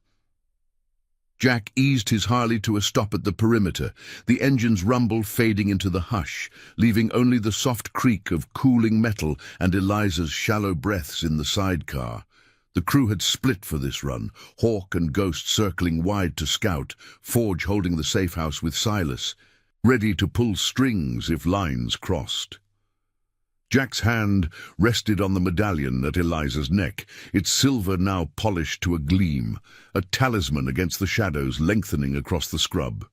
Jack eased his Harley to a stop at the perimeter, the engine's rumble fading into the hush, leaving only the soft creak of cooling metal and Eliza's shallow breaths in the sidecar. The crew had split for this run, Hawk and Ghost circling wide to scout, Forge holding the safe house with Silas, ready to pull strings if lines crossed. Jack's hand rested on the medallion at Eliza's neck, its silver now polished to a gleam, a talisman against the shadows lengthening across the scrub.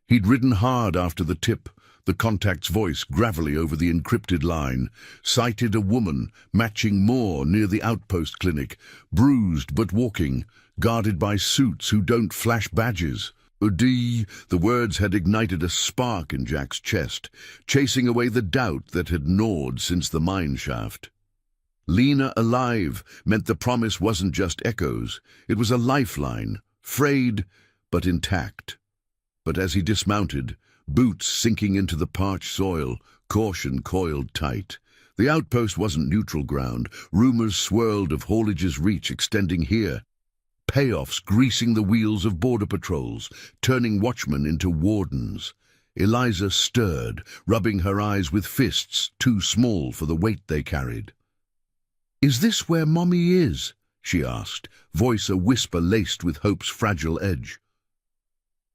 He'd ridden hard after the tip, the contact's voice gravelly over the encrypted line, sighted a woman matching Moore near the outpost clinic, bruised but walking, guarded by suits who don't flash badges. Udi, the words had ignited a spark in Jack's chest, chasing away the doubt that had gnawed since the mine shaft. Lena alive meant the promise wasn't just echoes, it was a lifeline, frayed but intact. But as he dismounted, boots sinking into the parched soil, caution coiled tight. The outpost wasn't neutral ground, rumors swirled of haulage's reach extending here. Payoffs greasing the wheels of border patrols, turning watchmen into wardens. Eliza stirred, rubbing her eyes with fists too small for the weight they carried. "Is this where Mommy is?" she asked, voice a whisper laced with hope's fragile edge.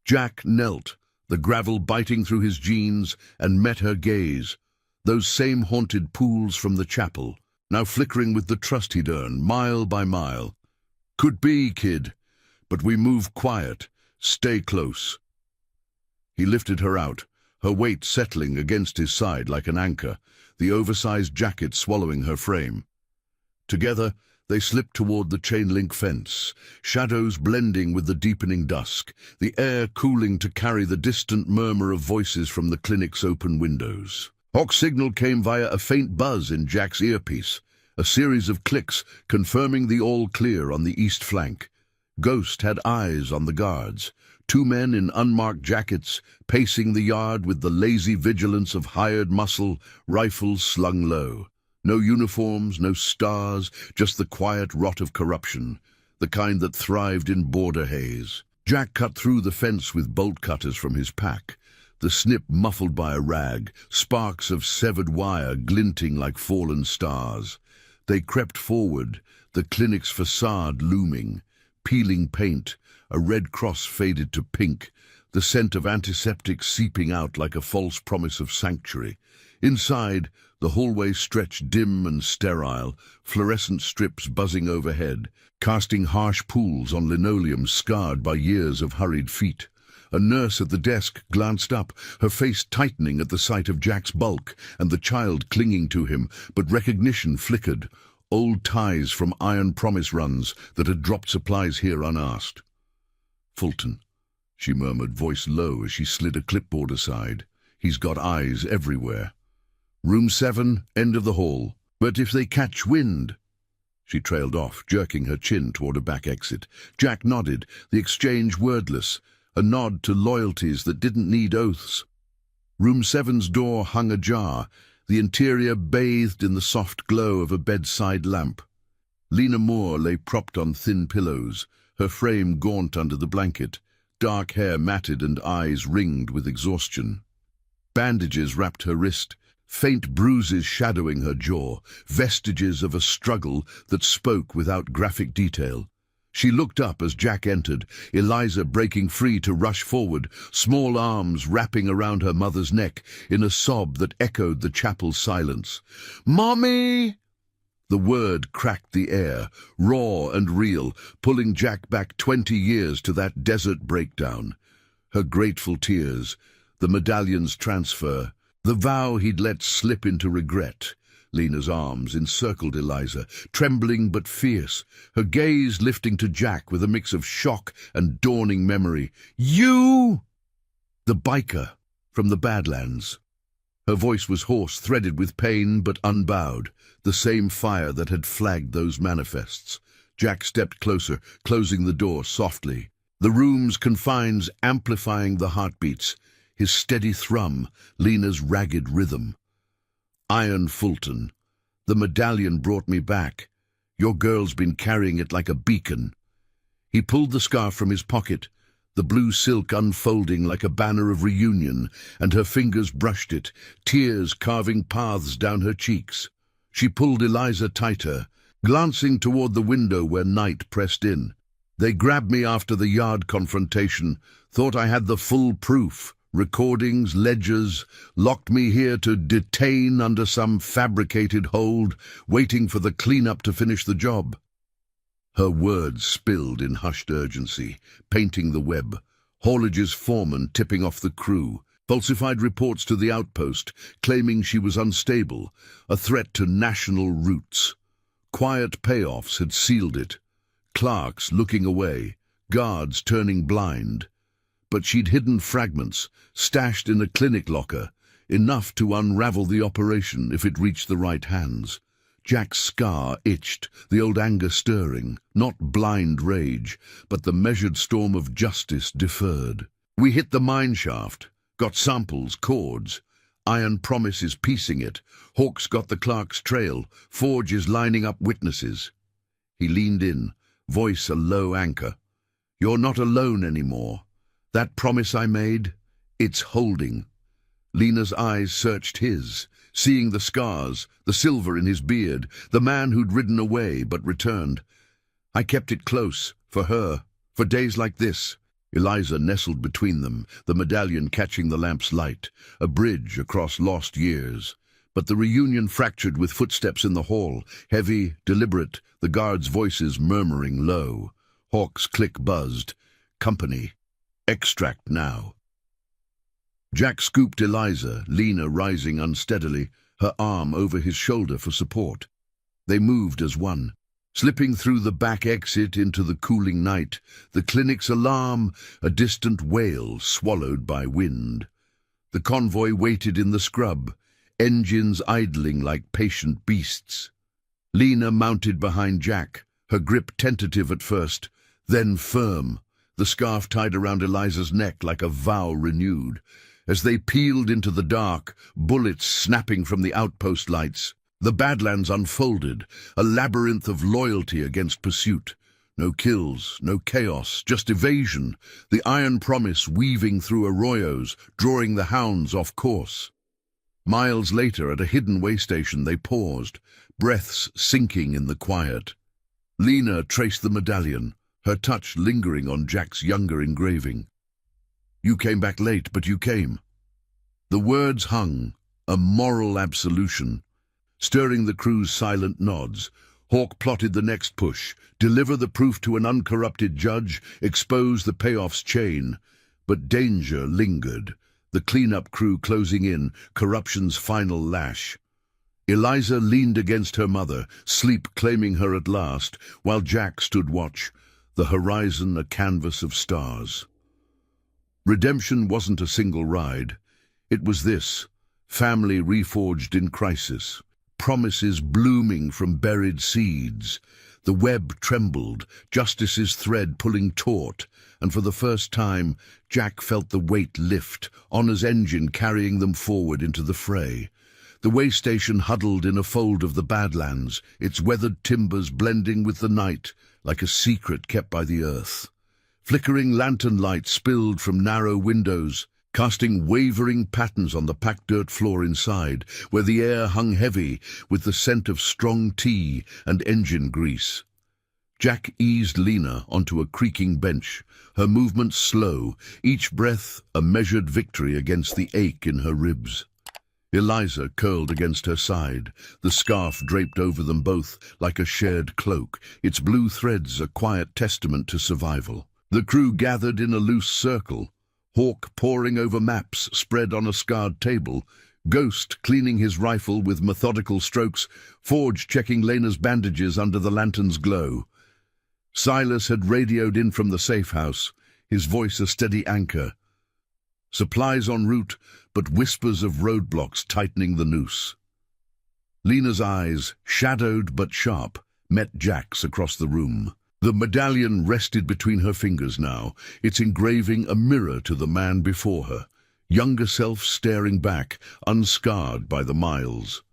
Jack knelt, the gravel biting through his jeans, and met her gaze. Those same haunted pools from the chapel, now flickering with the trust he'd earned, mile by mile. "Could be, kid, but we move quiet. Stay close." He lifted her out, her weight settling against his side like an anchor, the oversized jacket swallowing her frame. Together, they slipped toward the chain-link fence, shadows blending with the deepening dusk, the air cooling to carry the distant murmur of voices from the clinic's open windows. Hawk's signal came via a faint buzz in Jack's earpiece, a series of clicks confirming the all-clear on the east flank. Ghost had eyes on the guards, two men in unmarked jackets pacing the yard with the lazy vigilance of hired muscle, rifles slung low. No uniforms, no stars, just the quiet rot of corruption, the kind that thrived in border haze. Jack cut through the fence with bolt cutters from his pack, the snip muffled by a rag, sparks of severed wire glinting like fallen stars. They crept forward, the clinic's facade looming, peeling paint, a red cross faded to pink, the scent of antiseptic seeping out like a false promise of sanctuary. Inside, the hallway stretched dim and sterile, fluorescent strips buzzing overhead, casting harsh pools on linoleum scarred by years of hurried feet. A nurse at the desk glanced up, her face tightening at the sight of Jack's bulk and the child clinging to him, but recognition flickered, old ties from iron promise runs that had dropped supplies here unasked. "Fulton," she murmured, voice low as she slid a clipboard aside. "He's got eyes everywhere. Room 7, end of the hall. But if they catch wind—" She trailed off, jerking her chin toward a back exit. Jack nodded, the exchange wordless, a nod to loyalties that didn't need oaths. Room 7's door hung ajar, the interior bathed in the soft glow of a bedside lamp. Lena Moore lay propped on thin pillows, her frame gaunt under the blanket, dark hair matted and eyes ringed with exhaustion. Bandages wrapped her wrist, faint bruises shadowing her jaw, vestiges of a struggle that spoke without graphic detail. She looked up as Jack entered, Eliza breaking free to rush forward, small arms wrapping around her mother's neck in a sob that echoed the chapel's silence. "Mommy!" The word cracked the air, raw and real, pulling Jack back 20 years to that desert breakdown. Her grateful tears, the Medallion's transfer, the vow he'd let slip into regret. Lena's arms encircled Eliza, trembling but fierce, her gaze lifting to Jack with a mix of shock and dawning memory. "You!" The biker from the Badlands. Her voice was hoarse, threaded with pain but unbowed, the same fire that had flagged those manifests. Jack stepped closer, closing the door softly. The room's confines amplifying the heartbeats, his steady thrum, Lena's ragged rhythm. "Iron Fulton, the Medallion brought me back. Your girl's been carrying it like a beacon." He pulled the scarf from his pocket, the blue silk unfolding like a banner of reunion, and her fingers brushed it, tears carving paths down her cheeks. She pulled Eliza tighter, glancing toward the window where night pressed in. "They grabbed me after the yard confrontation, thought I had the full proof. Recordings, ledgers, locked me here to detain under some fabricated hold, waiting for the cleanup to finish the job." Her words spilled in hushed urgency, painting the web. Haulage's foreman tipping off the crew, falsified reports to the outpost, claiming she was unstable, a threat to national roots. Quiet payoffs had sealed it. Clerks looking away, guards turning blind. But she'd hidden fragments, stashed in a clinic locker, enough to unravel the operation if it reached the right hands. Jack's scar itched, the old anger stirring, not blind rage, but the measured storm of justice deferred. "We hit the mine shaft, got samples, cords. Iron Promise is piecing it. Hawk's got the Clark's trail. Forge is lining up witnesses." He leaned in, voice a low anchor. "You're not alone anymore. That promise I made, it's holding." Lena's eyes searched his, seeing the scars, the silver in his beard, the man who'd ridden away but returned. "I kept it close, for her, for days like this." Eliza nestled between them, the Medallion catching the lamp's light, a bridge across lost years. But the reunion fractured with footsteps in the hall, heavy, deliberate, the guards' voices murmuring low. Hawk's click buzzed. "Company. Extract now." Jack scooped Eliza, Lena rising unsteadily, her arm over his shoulder for support. They moved as one, slipping through the back exit into the cooling night, the clinic's alarm, a distant wail swallowed by wind. The convoy waited in the scrub, engines idling like patient beasts. Lena mounted behind Jack, her grip tentative at first, then firm, the scarf tied around Eliza's neck like a vow renewed. As they peeled into the dark, bullets snapping from the outpost lights, the Badlands unfolded, a labyrinth of loyalty against pursuit. No kills, no chaos, just evasion, the Iron Promise weaving through arroyos, drawing the hounds off course. Miles later, at a hidden way station, they paused, breaths sinking in the quiet. Lena traced the Medallion, her touch lingering on Jack's younger engraving. "You came back late, but you came." The words hung, a moral absolution. Stirring the crew's silent nods, Hawk plotted the next push, deliver the proof to an uncorrupted judge, expose the payoff's chain. But danger lingered, the cleanup crew closing in, corruption's final lash. Eliza leaned against her mother, sleep claiming her at last, while Jack stood watch, the horizon a canvas of stars. Redemption wasn't a single ride. It was this, family reforged in crisis, promises blooming from buried seeds. The web trembled, justice's thread pulling taut, and for the first time Jack felt the weight lift, honor's engine carrying them forward into the fray. The way station huddled in a fold of the Badlands, its weathered timbers blending with the night, like a secret kept by the earth. Flickering lantern light spilled from narrow windows, casting wavering patterns on the packed dirt floor inside, where the air hung heavy with the scent of strong tea and engine grease. Jack eased Lena onto a creaking bench, her movements slow, each breath a measured victory against the ache in her ribs. Eliza curled against her side, the scarf draped over them both like a shared cloak, its blue threads a quiet testament to survival. The crew gathered in a loose circle, Hawk poring over maps spread on a scarred table, Ghost cleaning his rifle with methodical strokes, Forge checking Lena's bandages under the lantern's glow. Silas had radioed in from the safe house, his voice a steady anchor. Supplies en route, but whispers of roadblocks tightening the noose. Lena's eyes, shadowed but sharp, met Jack's across the room. The medallion rested between her fingers now, its engraving a mirror to the man before her, younger self staring back, unscarred by the miles.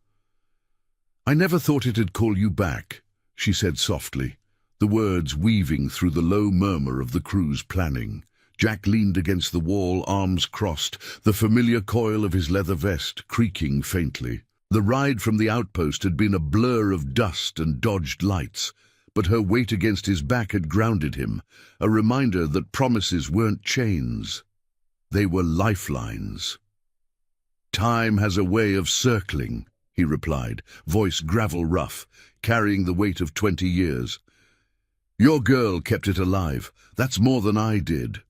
"I never thought it'd call you back," she said softly, the words weaving through the low murmur of the crew's planning. Jack leaned against the wall, arms crossed, the familiar coil of his leather vest creaking faintly. The ride from the outpost had been a blur of dust and dodged lights, but her weight against his back had grounded him, a reminder that promises weren't chains. They were lifelines. "Time has a way of circling," he replied, voice gravel rough, carrying the weight of 20 years. "Your girl kept it alive. That's more than I did."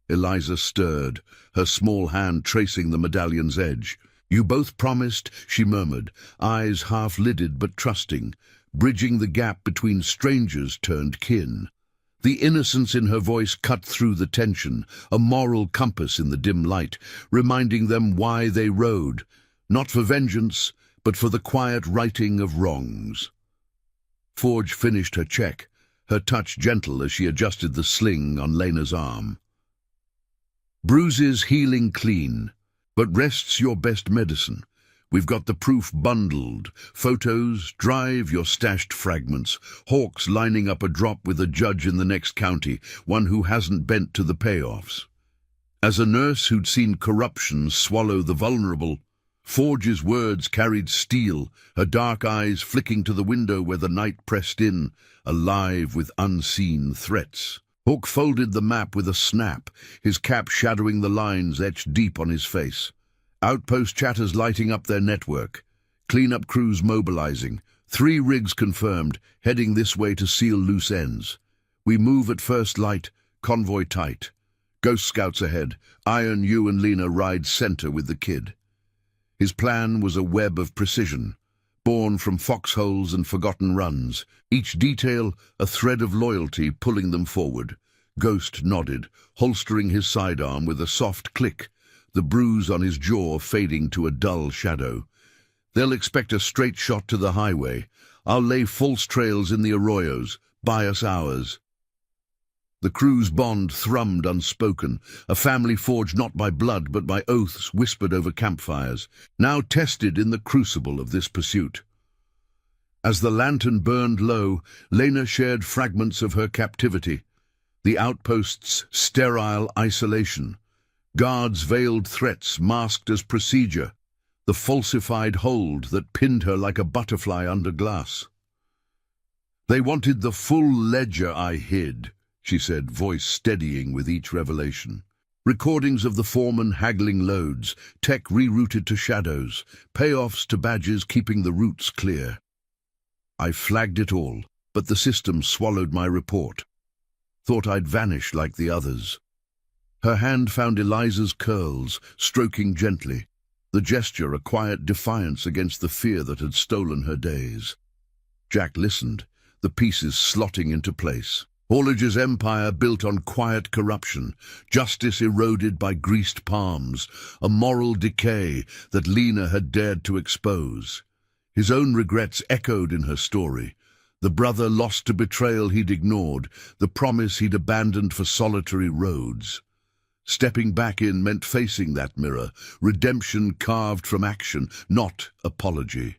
Eliza stirred, her small hand tracing the medallion's edge. "You both promised," she murmured, eyes half-lidded but trusting, bridging the gap between strangers turned kin. The innocence in her voice cut through the tension, a moral compass in the dim light, reminding them why they rode, not for vengeance, but for the quiet righting of wrongs. Forge finished her check, her touch gentle as she adjusted the sling on Lena's arm. "Bruises healing clean, but rest's your best medicine. We've got the proof bundled, photos, drive your stashed fragments, Hawks lining up a drop with a judge in the next county, one who hasn't bent to the payoffs." As a nurse who'd seen corruption swallow the vulnerable, Forge's words carried steel, her dark eyes flicking to the window where the night pressed in, alive with unseen threats. Hawk folded the map with a snap, his cap shadowing the lines etched deep on his face. Outpost chatters lighting up their network. Cleanup crews mobilizing. 3 rigs confirmed, heading this way to seal loose ends. We move at first light, convoy tight. Ghost scouts ahead. Iron, you and Lena ride center with the kid. His plan was a web of precision, born from foxholes and forgotten runs, each detail a thread of loyalty pulling them forward. Ghost nodded, holstering his sidearm with a soft click, the bruise on his jaw fading to a dull shadow. "They'll expect a straight shot to the highway. I'll lay false trails in the arroyos, buy us hours." The crew's bond thrummed unspoken, a family forged not by blood but by oaths whispered over campfires, now tested in the crucible of this pursuit. As the lantern burned low, Lena shared fragments of her captivity, the outpost's sterile isolation, guards' veiled threats masked as procedure, the falsified hold that pinned her like a butterfly under glass. "They wanted the full ledger I hid," she said, voice steadying with each revelation. Recordings of the foreman haggling loads, tech rerouted to shadows, payoffs to badges keeping the routes clear. "I flagged it all, but the system swallowed my report. Thought I'd vanish like the others." Her hand found Eliza's curls, stroking gently, the gesture a quiet defiance against the fear that had stolen her days. Jack listened, the pieces slotting into place. Haulage's empire built on quiet corruption, justice eroded by greased palms, a moral decay that Lena had dared to expose. His own regrets echoed in her story. The brother lost to betrayal he'd ignored, the promise he'd abandoned for solitary roads. Stepping back in meant facing that mirror, redemption carved from action, not apology.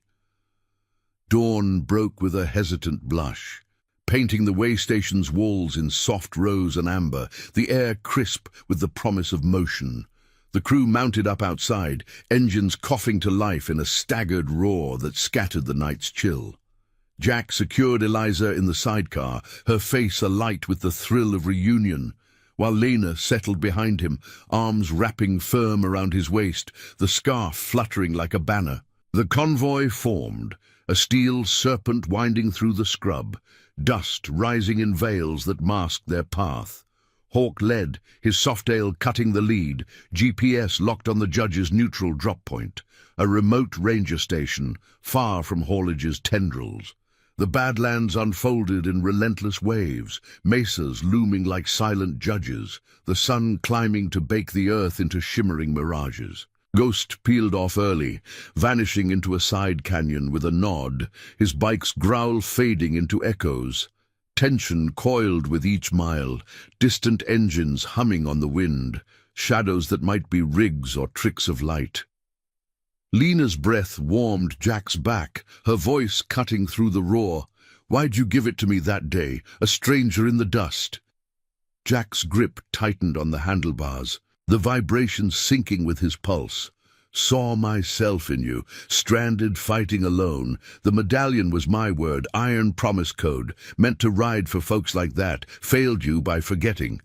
Dawn broke with a hesitant blush, painting the way station's walls in soft rose and amber, the air crisp with the promise of motion. The crew mounted up outside, engines coughing to life in a staggered roar that scattered the night's chill. Jack secured Eliza in the sidecar, her face alight with the thrill of reunion, while Lena settled behind him, arms wrapping firm around his waist, the scarf fluttering like a banner. The convoy formed, a steel serpent winding through the scrub, dust rising in veils that masked their path. Hawk led, his softail cutting the lead, GPS locked on the judge's neutral drop point, a remote ranger station, far from haulage's tendrils. The Badlands unfolded in relentless waves, mesas looming like silent judges, the sun climbing to bake the earth into shimmering mirages. Ghost peeled off early, vanishing into a side canyon with a nod, his bike's growl fading into echoes. Tension coiled with each mile, distant engines humming on the wind, shadows that might be rigs or tricks of light. Lena's breath warmed Jack's back, her voice cutting through the roar. "Why'd you give it to me that day, a stranger in the dust?" Jack's grip tightened on the handlebars, the vibration sinking with his pulse. "Saw myself in you, stranded fighting alone. The medallion was my word, iron promise code, meant to ride for folks like that, failed you by forgetting."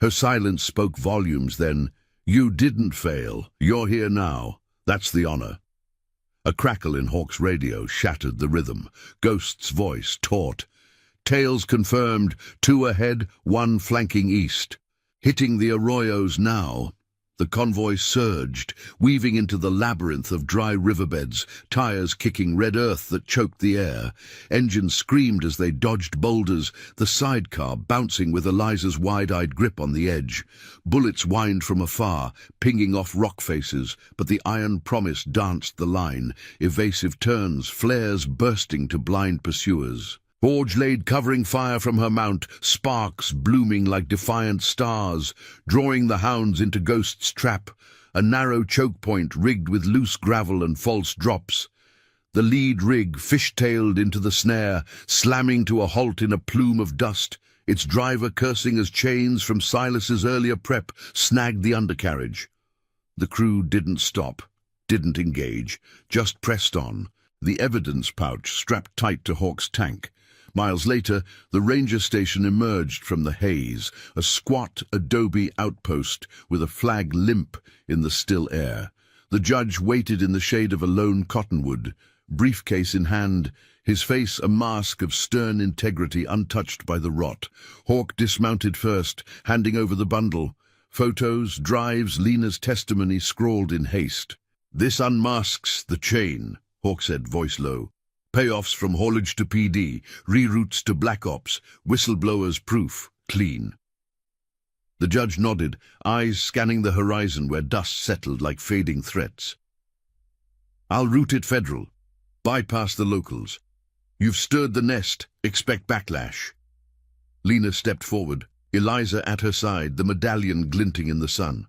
Her silence spoke volumes then. "You didn't fail, you're here now. That's the honor." A crackle in Hawk's radio shattered the rhythm. Ghost's voice taut. "Tails confirmed, 2 ahead, 1 flanking east. Hitting the arroyos now." The convoy surged, weaving into the labyrinth of dry riverbeds, tires kicking red earth that choked the air. Engines screamed as they dodged boulders, the sidecar bouncing with Eliza's wide-eyed grip on the edge. Bullets whined from afar, pinging off rock faces, but the iron promise danced the line, evasive turns, flares bursting to blind pursuers. Forge laid covering fire from her mount, sparks blooming like defiant stars, drawing the hounds into Ghost's trap, a narrow choke point rigged with loose gravel and false drops. The lead rig fish-tailed into the snare, slamming to a halt in a plume of dust, its driver cursing as chains from Silas's earlier prep snagged the undercarriage. The crew didn't stop, didn't engage, just pressed on, the evidence pouch strapped tight to Hawk's tank. Miles later, the ranger station emerged from the haze, a squat adobe outpost with a flag limp in the still air. The judge waited in the shade of a lone cottonwood, briefcase in hand, his face a mask of stern integrity untouched by the rot. Hawk dismounted first, handing over the bundle. Photos, drives, Lena's testimony scrawled in haste. "This unmasks the chain," Hawk said, voice low. "Payoffs from haulage to PD, reroutes to Black Ops, whistleblowers proof, clean." The judge nodded, eyes scanning the horizon where dust settled like fading threats. "I'll route it federal. Bypass the locals. You've stirred the nest, expect backlash." Lena stepped forward, Eliza at her side, the medallion glinting in the sun.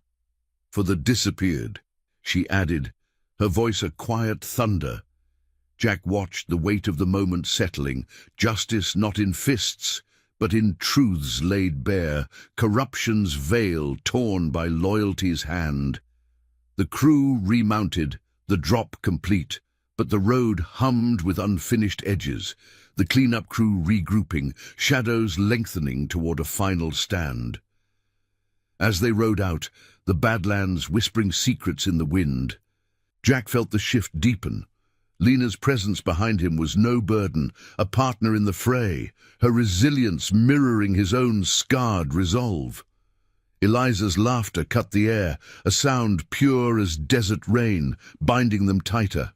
"For the disappeared," she added, her voice a quiet thunder. Jack watched the weight of the moment settling, justice not in fists, but in truths laid bare, corruption's veil torn by loyalty's hand. The crew remounted, the drop complete, but the road hummed with unfinished edges, the cleanup crew regrouping, shadows lengthening toward a final stand. As they rode out, the Badlands whispering secrets in the wind, Jack felt the shift deepen. Lena's presence behind him was no burden, a partner in the fray, her resilience mirroring his own scarred resolve. Eliza's laughter cut the air, a sound pure as desert rain, binding them tighter.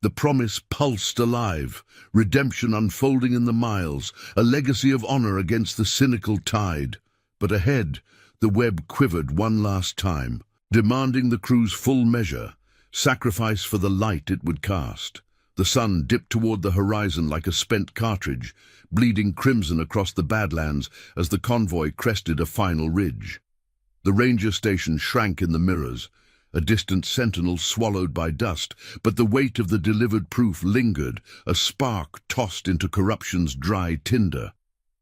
The promise pulsed alive, redemption unfolding in the miles, a legacy of honor against the cynical tide. But ahead, the web quivered one last time, demanding the crew's full measure, sacrifice for the light it would cast. The sun dipped toward the horizon like a spent cartridge, bleeding crimson across the Badlands as the convoy crested a final ridge. The ranger station shrank in the mirrors, a distant sentinel swallowed by dust, but the weight of the delivered proof lingered, a spark tossed into corruption's dry tinder.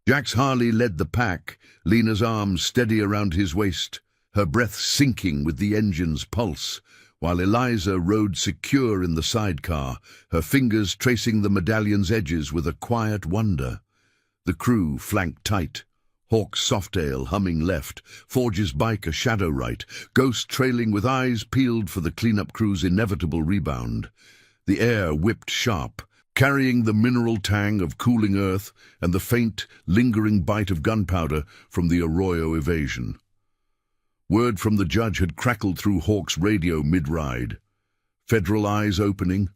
Jack's Harley led the pack, Lena's arms steady around his waist, her breath sinking with the engine's pulse, while Eliza rode secure in the sidecar, her fingers tracing the Medallion's edges with a quiet wonder. The crew flanked tight, Hawk's Softail humming left, Forge's bike a shadow right, Ghost trailing with eyes peeled for the cleanup crew's inevitable rebound. The air whipped sharp, carrying the mineral tang of cooling earth and the faint, lingering bite of gunpowder from the Arroyo evasion. Word from the judge had crackled through Hawk's radio mid-ride. Federal eyes opening,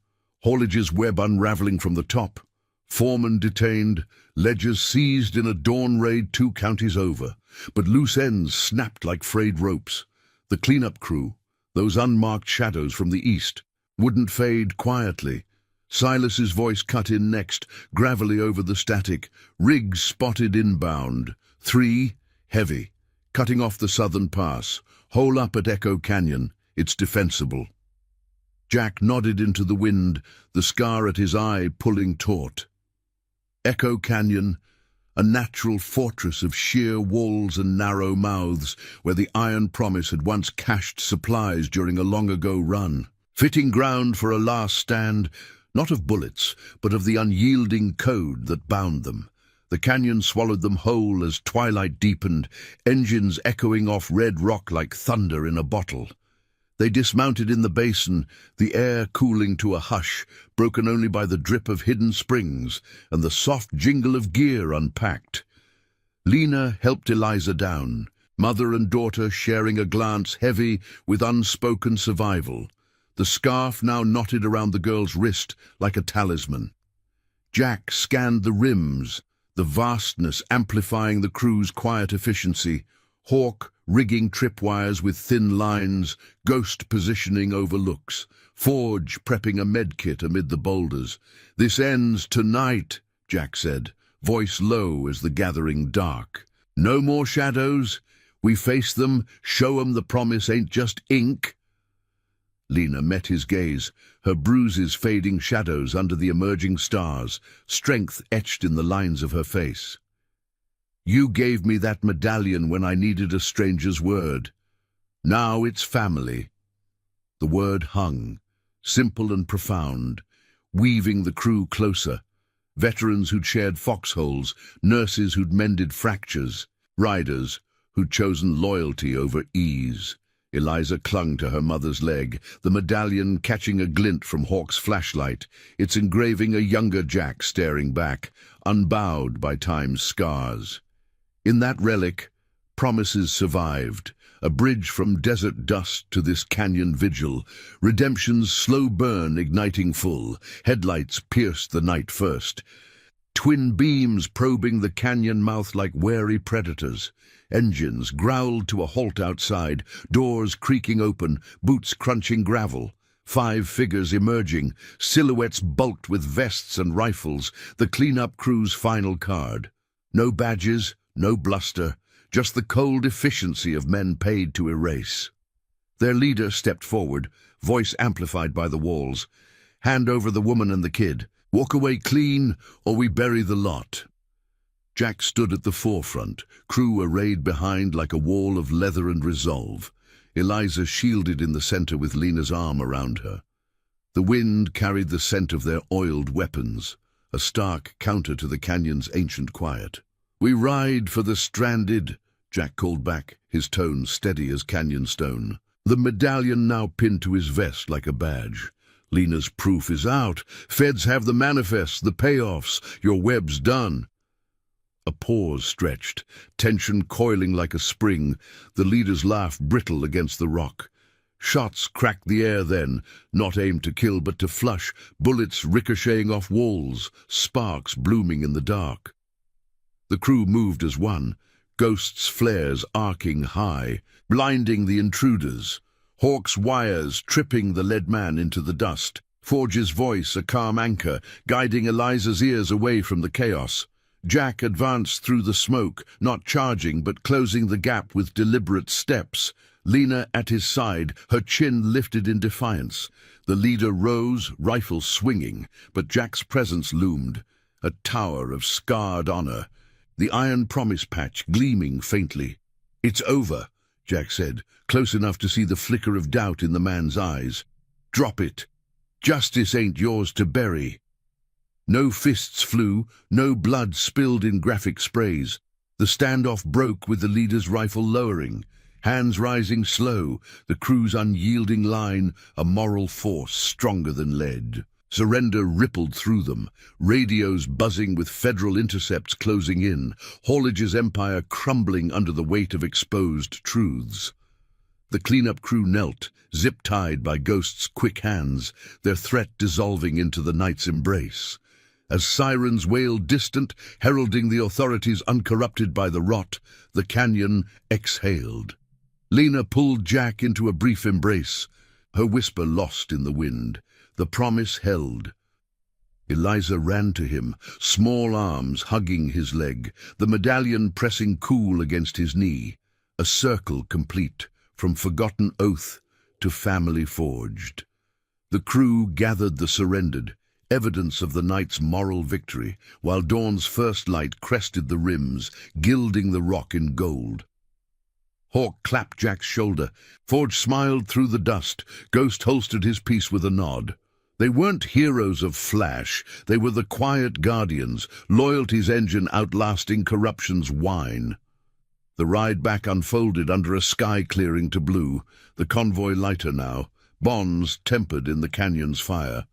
haulage's web unraveling from the top, foreman detained, ledgers seized in a dawn raid 2 counties over, but loose ends snapped like frayed ropes. The cleanup crew, those unmarked shadows from the east, wouldn't fade quietly. Silas's voice cut in next, gravelly over the static. Rigs spotted inbound. 3, heavy, cutting off the southern pass. Hole up at Echo Canyon. It's defensible. Jack nodded into the wind, the scar at his eye pulling taut. Echo Canyon, a natural fortress of sheer walls and narrow mouths where the Iron Promise had once cached supplies during a long-ago run. Fitting ground for a last stand, not of bullets, but of the unyielding code that bound them. The canyon swallowed them whole as twilight deepened, engines echoing off red rock like thunder in a bottle. They dismounted in the basin, the air cooling to a hush, broken only by the drip of hidden springs and the soft jingle of gear unpacked. Lena helped Eliza down, mother and daughter sharing a glance heavy with unspoken survival. The scarf now knotted around the girl's wrist like a talisman. Jack scanned the rims, the vastness amplifying the crew's quiet efficiency. Hawk rigging tripwires with thin lines, Ghost positioning overlooks, Forge prepping a medkit amid the boulders. "This ends tonight," Jack said, voice low as the gathering dark. "No more shadows. We face them, show 'em the promise ain't just ink." Lena met his gaze, her bruises fading shadows under the emerging stars, strength etched in the lines of her face. "You gave me that medallion when I needed a stranger's word. Now it's family." The word hung, simple and profound, weaving the crew closer. Veterans who'd shared foxholes, nurses who'd mended fractures, riders who'd chosen loyalty over ease. Eliza clung to her mother's leg, the medallion catching a glint from Hawk's flashlight, its engraving a younger Jack staring back, unbowed by time's scars. In that relic, promises survived, a bridge from desert dust to this canyon vigil, redemption's slow burn igniting full, headlights pierced the night first. Twin beams probing the canyon mouth like wary predators. Engines growled to a halt outside, doors creaking open, boots crunching gravel. 5 figures emerging, silhouettes bulked with vests and rifles, the cleanup crew's final card. No badges, no bluster, just the cold efficiency of men paid to erase. Their leader stepped forward, voice amplified by the walls. "Hand over the woman and the kid. Walk away clean, or we bury the lot." Jack stood at the forefront, crew arrayed behind like a wall of leather and resolve. Eliza shielded in the center with Lena's arm around her. The wind carried the scent of their oiled weapons, a stark counter to the canyon's ancient quiet. "We ride for the stranded," Jack called back, his tone steady as canyon stone. The medallion now pinned to his vest like a badge. "Lena's proof is out. Feds have the manifests, the payoffs. Your web's done." A pause stretched, tension coiling like a spring, the leader's laugh brittle against the rock. Shots cracked the air then, not aimed to kill but to flush, bullets ricocheting off walls, sparks blooming in the dark. The crew moved as one, Ghost's flares arcing high, blinding the intruders. Hawk's wires tripping the lead man into the dust. Forge's voice a calm anchor, guiding Eliza's ears away from the chaos. Jack advanced through the smoke, not charging but closing the gap with deliberate steps. Lena at his side, her chin lifted in defiance. The leader rose, rifle swinging, but Jack's presence loomed, a tower of scarred honor. The Iron Promise patch gleaming faintly. "It's over. Jack said, close enough to see the flicker of doubt in the man's eyes. "Drop it. Justice ain't yours to bury." No fists flew, no blood spilled in graphic sprays. The standoff broke with the leader's rifle lowering, hands rising slow, the crew's unyielding line, a moral force stronger than lead. Surrender rippled through them, radios buzzing with federal intercepts closing in, Haulage's empire crumbling under the weight of exposed truths. The cleanup crew knelt, zip-tied by Ghost's quick hands, their threat dissolving into the night's embrace. As sirens wailed distant, heralding the authorities uncorrupted by the rot, the canyon exhaled. Lena pulled Jack into a brief embrace, her whisper lost in the wind. The promise held. Eliza ran to him, small arms hugging his leg, the medallion pressing cool against his knee. A circle complete, from forgotten oath to family forged. The crew gathered the surrendered, evidence of the night's moral victory, while dawn's first light crested the rims, gilding the rock in gold. Hawk clapped Jack's shoulder. Forge smiled through the dust. Ghost holstered his piece with a nod. They weren't heroes of flash. They were the quiet guardians, loyalty's engine outlasting corruption's whine. The ride back unfolded under a sky clearing to blue, the convoy lighter now, bonds tempered in the canyon's fire.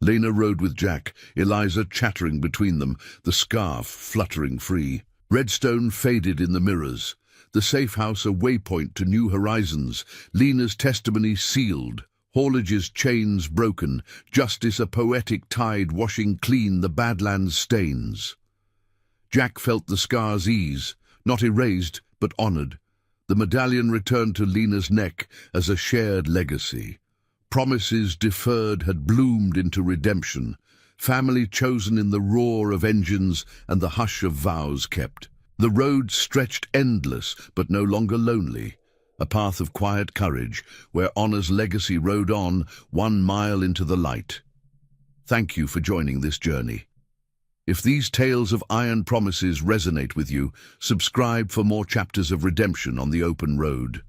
Lena rode with Jack, Eliza chattering between them, the scarf fluttering free. Redstone faded in the mirrors, the safe house a waypoint to new horizons, Lena's testimony sealed, Haulage's chains broken, justice a poetic tide washing clean the Badlands stains. Jack felt the scars ease, not erased, but honored. The medallion returned to Lena's neck as a shared legacy. Promises deferred had bloomed into redemption, family chosen in the roar of engines and the hush of vows kept. The road stretched endless, but no longer lonely, a path of quiet courage, where honor's legacy rode on 1 mile into the light. Thank you for joining this journey. If these tales of iron promises resonate with you, subscribe for more chapters of redemption on the open road.